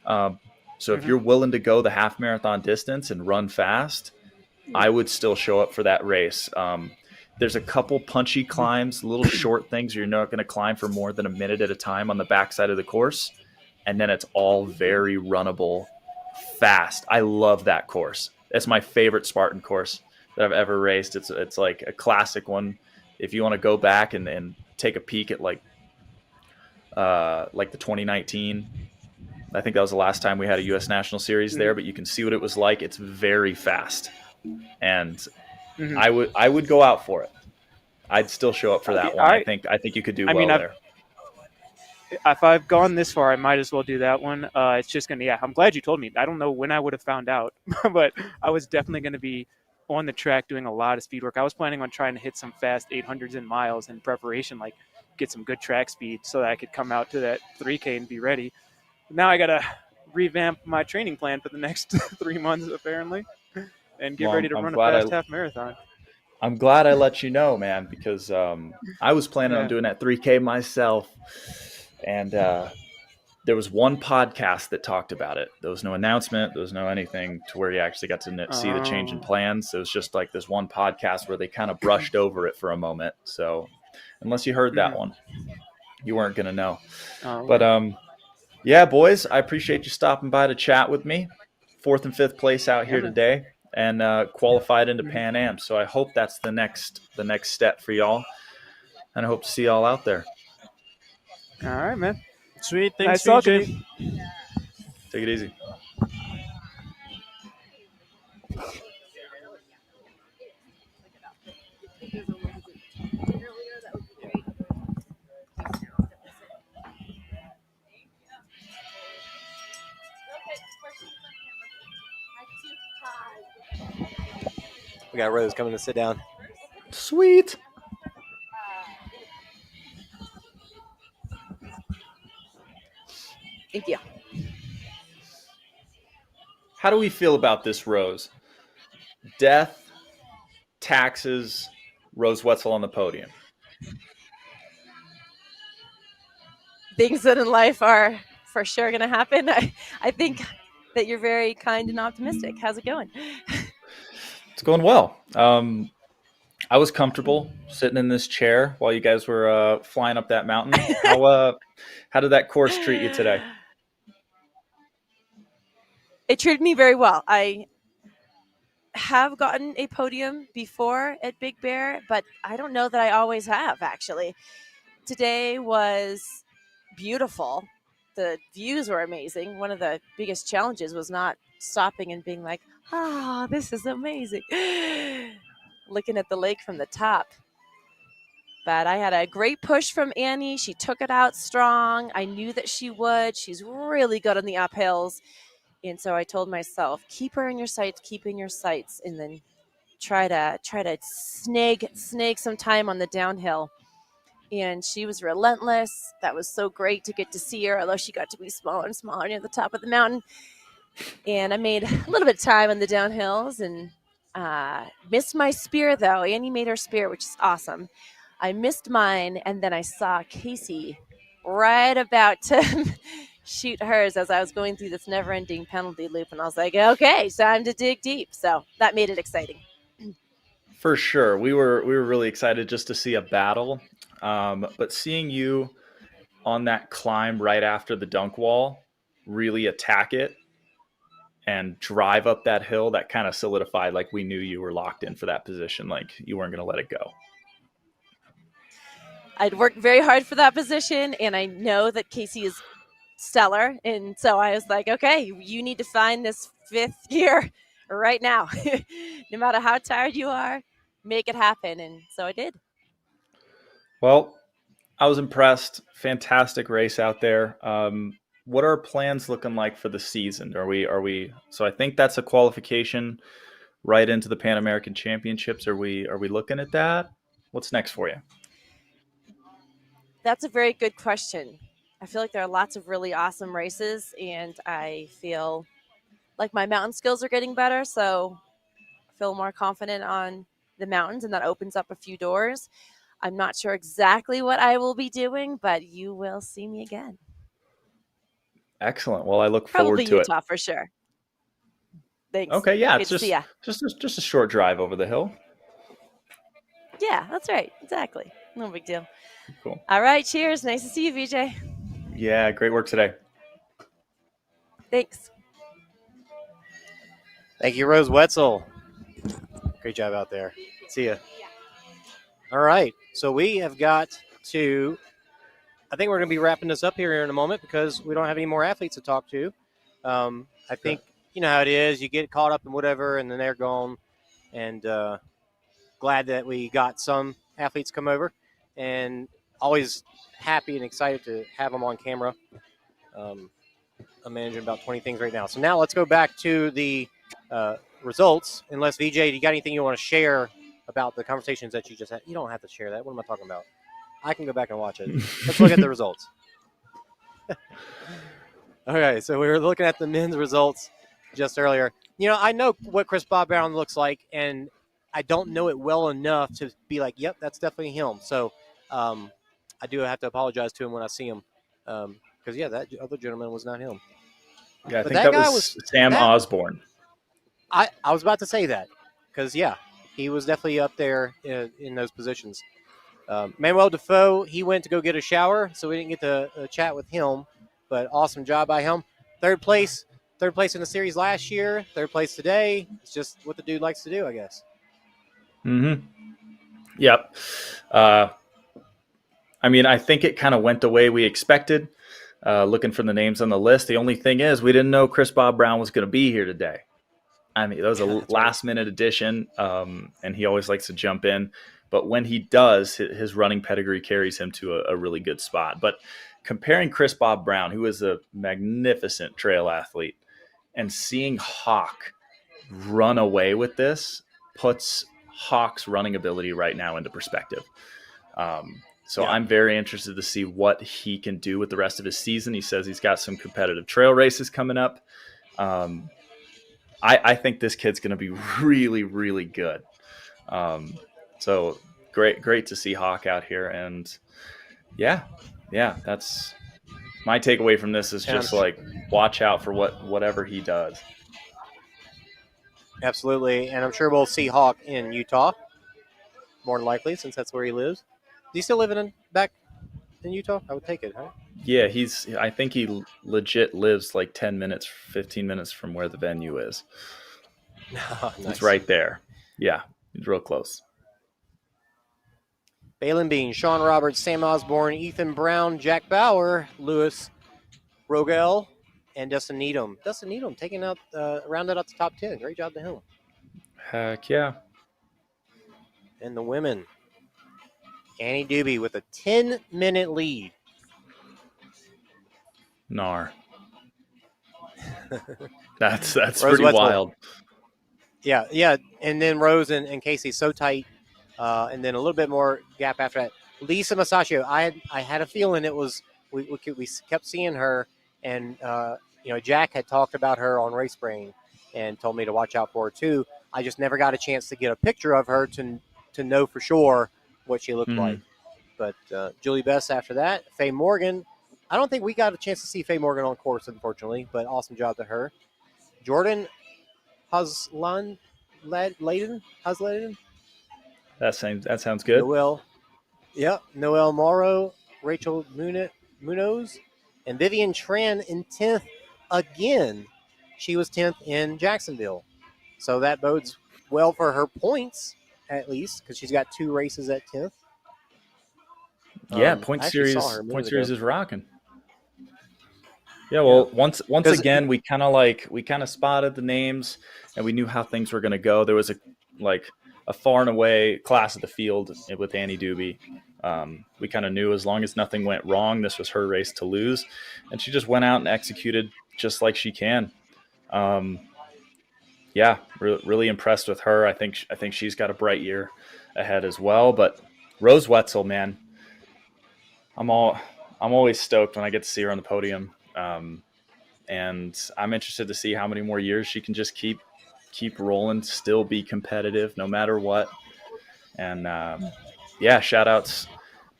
So if you're willing to go the half marathon distance and run fast, I would still show up for that race. There's a couple punchy climbs, little short things you're not going to climb for more than a minute at a time on the backside of the course. And then it's all very runnable, fast. I love that course. It's my favorite Spartan course that I've ever raced. It's like a classic one. If you want to go back and take a peek at like the 2019, I think that was the last time we had a US National Series there, but you can see what it was like. It's very fast. And I would go out for it. I'd still show up for that one. I think you could do well there. If I've gone this far, I might as well do that one. It's just going to, I'm glad you told me. I don't know when I would have found out, but I was definitely going to be on the track doing a lot of speed work. I was planning on trying to hit some fast 800s and miles in preparation, like get some good track speed so that I could come out to that 3K and be ready. Now I got to revamp my training plan for the next 3 months, apparently, and get ready to run a fast half marathon. I'm glad I let you know, man, because I was planning on doing that 3K myself. And there was one podcast that talked about it. There was no announcement. There was no anything to where you actually got to see the change in plans. It was just like this one podcast where they kind of brushed over it for a moment. So unless you heard that one, you weren't going to know. But yeah, boys, I appreciate you stopping by to chat with me. 4th and 5th place out here today and qualified into Pan Am. So I hope that's the next step for y'all. And I hope to see y'all out there. All right, man. Sweet. Thanks, nice VJ. Take it easy. We got Rose coming to sit down. Sweet. Thank you. How do we feel about this, Rose? Death, taxes, Rose Wetzel on the podium. Things that in life are for sure going to happen. I think that you're very kind and optimistic. How's it going? It's going well. I was comfortable sitting in this chair while you guys were flying up that mountain. How did that course treat you today? It treated me very well. I have gotten a podium before at Big Bear, but I don't know that I always have, actually. Today was beautiful. The views were amazing. One of the biggest challenges was not stopping and being like, oh, this is amazing. Looking at the lake from the top. But I had a great push from Annie. She took it out strong. I knew that she would. She's really good on the uphills. And so I told myself, keep her in your sights, and then try to snag some time on the downhill. And she was relentless. That was so great to get to see her, although she got to be smaller and smaller near the top of the mountain. And I made a little bit of time on the downhills and missed my spear, though. Annie made her spear, which is awesome. I missed mine, and then I saw Casey right about to shoot hers as I was going through this never-ending penalty loop, and I was like, okay, time to dig deep. So that made it exciting. For sure. We were really excited just to see a battle. But seeing you on that climb right after the dunk wall, really attack it and drive up that hill, that kind of solidified, like we knew you were locked in for that position, like you weren't going to let it go. I'd worked very hard for that position, and I know that Casey is stellar. And so I was like, okay, you need to find this fifth gear right now. No matter how tired you are, make it happen. And so I did. Well, I was impressed. Fantastic race out there. What are our plans looking like for the season? Are we? So I think that's a qualification right into the Pan American Championships. Are we looking at that? What's next for you? That's a very good question. I feel like there are lots of really awesome races, and I feel like my mountain skills are getting better. So I feel more confident on the mountains, and that opens up a few doors. I'm not sure exactly what I will be doing, but you will see me again. Excellent. Well, I look Probably forward to Utah it. For sure. Thanks. Okay, yeah, Good it's just a short drive over the hill. Yeah, that's right. Exactly. No big deal. Cool. All right. Cheers. Nice to see you, VJ. Yeah, great work today. Thanks. Thank you, Rose Wetzel. Great job out there. See ya. All right. So we have got to, I think we're going to be wrapping this up here in a moment because we don't have any more athletes to talk to. I think, you know how it is. You get caught up in whatever, and then they're gone. And glad that we got some athletes come over, and always happy and excited to have them on camera. I'm managing about 20 things right now. So now let's go back to the results. Unless, VJ, you got anything you want to share about the conversations that you just had? You don't have to share that. What am I talking about? I can go back and watch it. Let's look at the results. Okay, so we were looking at the men's results just earlier. You know, I know what Chris Bob Brown looks like, and I don't know it well enough to be like, yep, that's definitely him. So I do have to apologize to him when I see him because, yeah, that other gentleman was not him. Yeah, I think that was Sam Osborne. I was about to say that because, yeah, he was definitely up there in those positions. Manuel Defoe, he went to go get a shower, so we didn't get to chat with him, but awesome job by him. Third place in the series last year, third place today. It's just what the dude likes to do, I guess. Mm-hmm. Yep. I mean, I think it kind of went the way we expected. Looking for the names on the list. The only thing is we didn't know Chris Bob Brown was going to be here today. I mean, that was a last-minute addition, and he always likes to jump in. But when he does, his running pedigree carries him to a really good spot. But comparing Chris Bob Brown, who is a magnificent trail athlete, and seeing Hawk run away with this puts Hawk's running ability right now into perspective. So Yeah. I'm very interested to see what he can do with the rest of his season. He says he's got some competitive trail races coming up. I think this kid's going to be really, really good. So great to see Hawk out here. And yeah, that's my takeaway from this is just like, watch out for whatever he does. Absolutely. And I'm sure we'll see Hawk in Utah, more than likely, since that's where he lives. Is he still living back in Utah? I would take it, huh? Yeah, I think he legit lives like 10 minutes, 15 minutes from where the venue is. Nice. It's right there. Yeah, he's real close. Baylen Bean, Shawn Roberts, Sam Osborne, Ethan Brown, Jack Bauer, Lewis Rogel, and Dustin Needham. Dustin Needham taking out, rounded out the top 10. Great job to him. Heck yeah. And the women, Annie Doobie with a 10-minute lead. Nar. That's Rose pretty Wetzel. wild. Yeah. And then Rose and Casey so tight. And then a little bit more gap after that. Lisa Masaccio, I had a feeling it was we kept seeing her, and Jack had talked about her on Race Brain and told me to watch out for her too. I just never got a chance to get a picture of her to know for sure what she looked like. But Julie Best after that, Faye Morgan. I don't think we got a chance to see Faye Morgan on course, unfortunately, but awesome job to her. Jordan Haslan Layden. That sounds good. Noel Morrow, Rachel Munoz, and Vivian Tran in 10th again. She was 10th in Jacksonville. So that bodes well for her points, at least, because she's got 2 races at 10th. Yeah, point series is rocking. Yeah, well, once again, we kind of spotted the names, and we knew how things were going to go. There was a far and away class of the field with Annie Doobie. We kind of knew as long as nothing went wrong, this was her race to lose, and she just went out and executed just like she can. Really impressed with her. I think she's got a bright year ahead as well. But Rose Wetzel, man, I'm always stoked when I get to see her on the podium. And I'm interested to see how many more years she can just keep rolling, still be competitive no matter what. And shout outs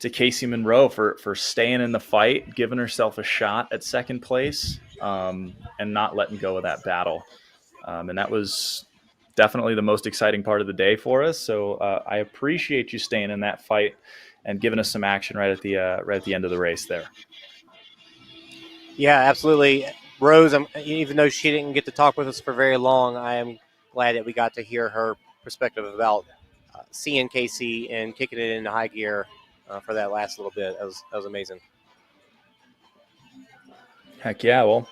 to Casey Monroe for staying in the fight, giving herself a shot at second place, and not letting go of that battle. And that was definitely the most exciting part of the day for us. So I appreciate you staying in that fight and giving us some action right at the end of the race there. Yeah, absolutely. Rose, even though she didn't get to talk with us for very long, I am glad that we got to hear her perspective about seeing Casey and kicking it into high gear for that last little bit. That was amazing. Heck yeah. Well,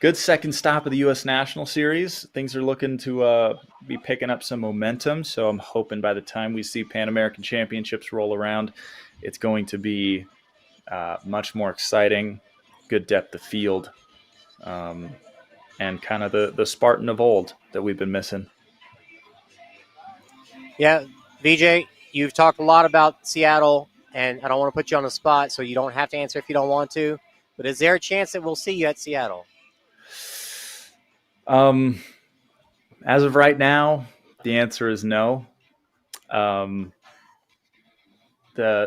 good second stop of the U.S. National Series. Things are looking to be picking up some momentum. So I'm hoping by the time we see Pan American Championships roll around, it's going to be much more exciting, good depth of field, and kind of the Spartan of old that we've been missing. Yeah, VJ, you've talked a lot about Seattle, and I don't want to put you on the spot, so you don't have to answer if you don't want to. But is there a chance that we'll see you at Seattle? As of right now, the answer is no. The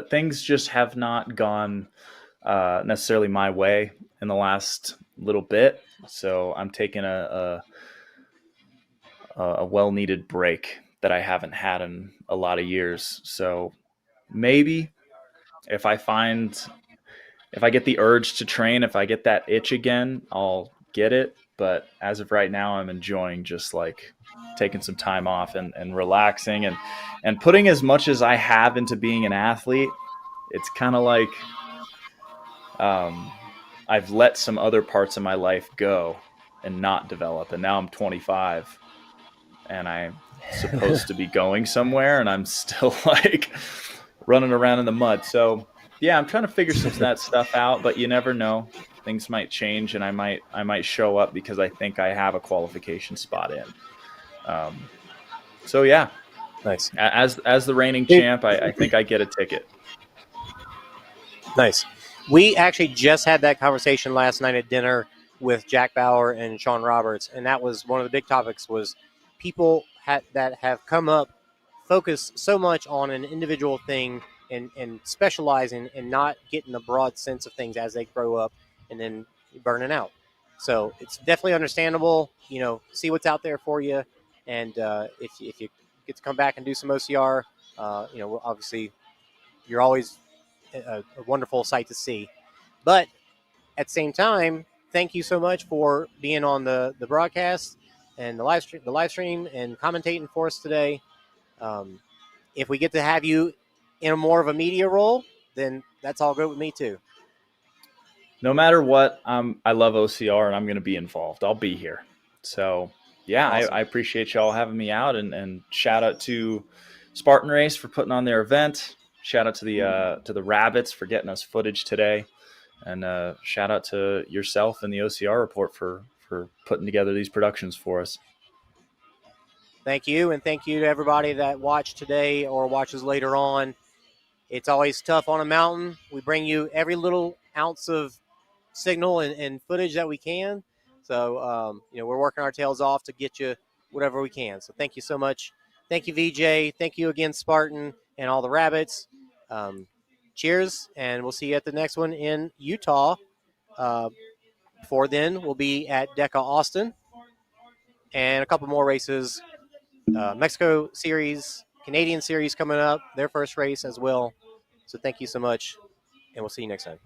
things just have not gone necessarily my way in the last little bit. So I'm taking a well-needed break that I haven't had in a lot of years. So maybe if I get the urge to train, if I get that itch again, I'll get it. But as of right now, I'm enjoying just like taking some time off and relaxing and putting as much as I have into being an athlete. It's kind of like I've let some other parts of my life go and not develop. And now I'm 25 and I'm supposed to be going somewhere, and I'm still like running around in the mud. So yeah, I'm trying to figure some of that stuff out, but you never know. Things might change, and I might show up because I think I have a qualification spot in. So yeah, nice. As the reigning champ, I think I get a ticket. Nice. We actually just had that conversation last night at dinner with Jack Bauer and Shawn Roberts, and that was one of the big topics was people that have come up focus so much on an individual thing and specializing and not getting the broad sense of things as they grow up and then burning out. So it's definitely understandable, see what's out there for you. And if you get to come back and do some OCR, obviously you're always a wonderful sight to see. But at the same time, thank you so much for being on the broadcast and the live stream and commentating for us today. If we get to have you in a more of a media role, then that's all good with me too. No matter what, I love OCR and I'm going to be involved. I'll be here. So yeah, Awesome. I appreciate y'all having me out, and shout out to Spartan Race for putting on their event. Shout out to the Rabbits for getting us footage today, and shout out to yourself and the OCR report for putting together these productions for us. Thank you, and thank you to everybody that watched today or watches later on. It's always tough on a mountain. We bring you every little ounce of signal and footage that we can. So, we're working our tails off to get you whatever we can. So thank you so much. Thank you, VJ. Thank you again, Spartan, and all the Rabbits. Cheers, and we'll see you at the next one in Utah. Before then, we'll be at DECA Austin and a couple more races. Mexico Series, Canadian Series coming up, their first race as well. So thank you so much, and we'll see you next time.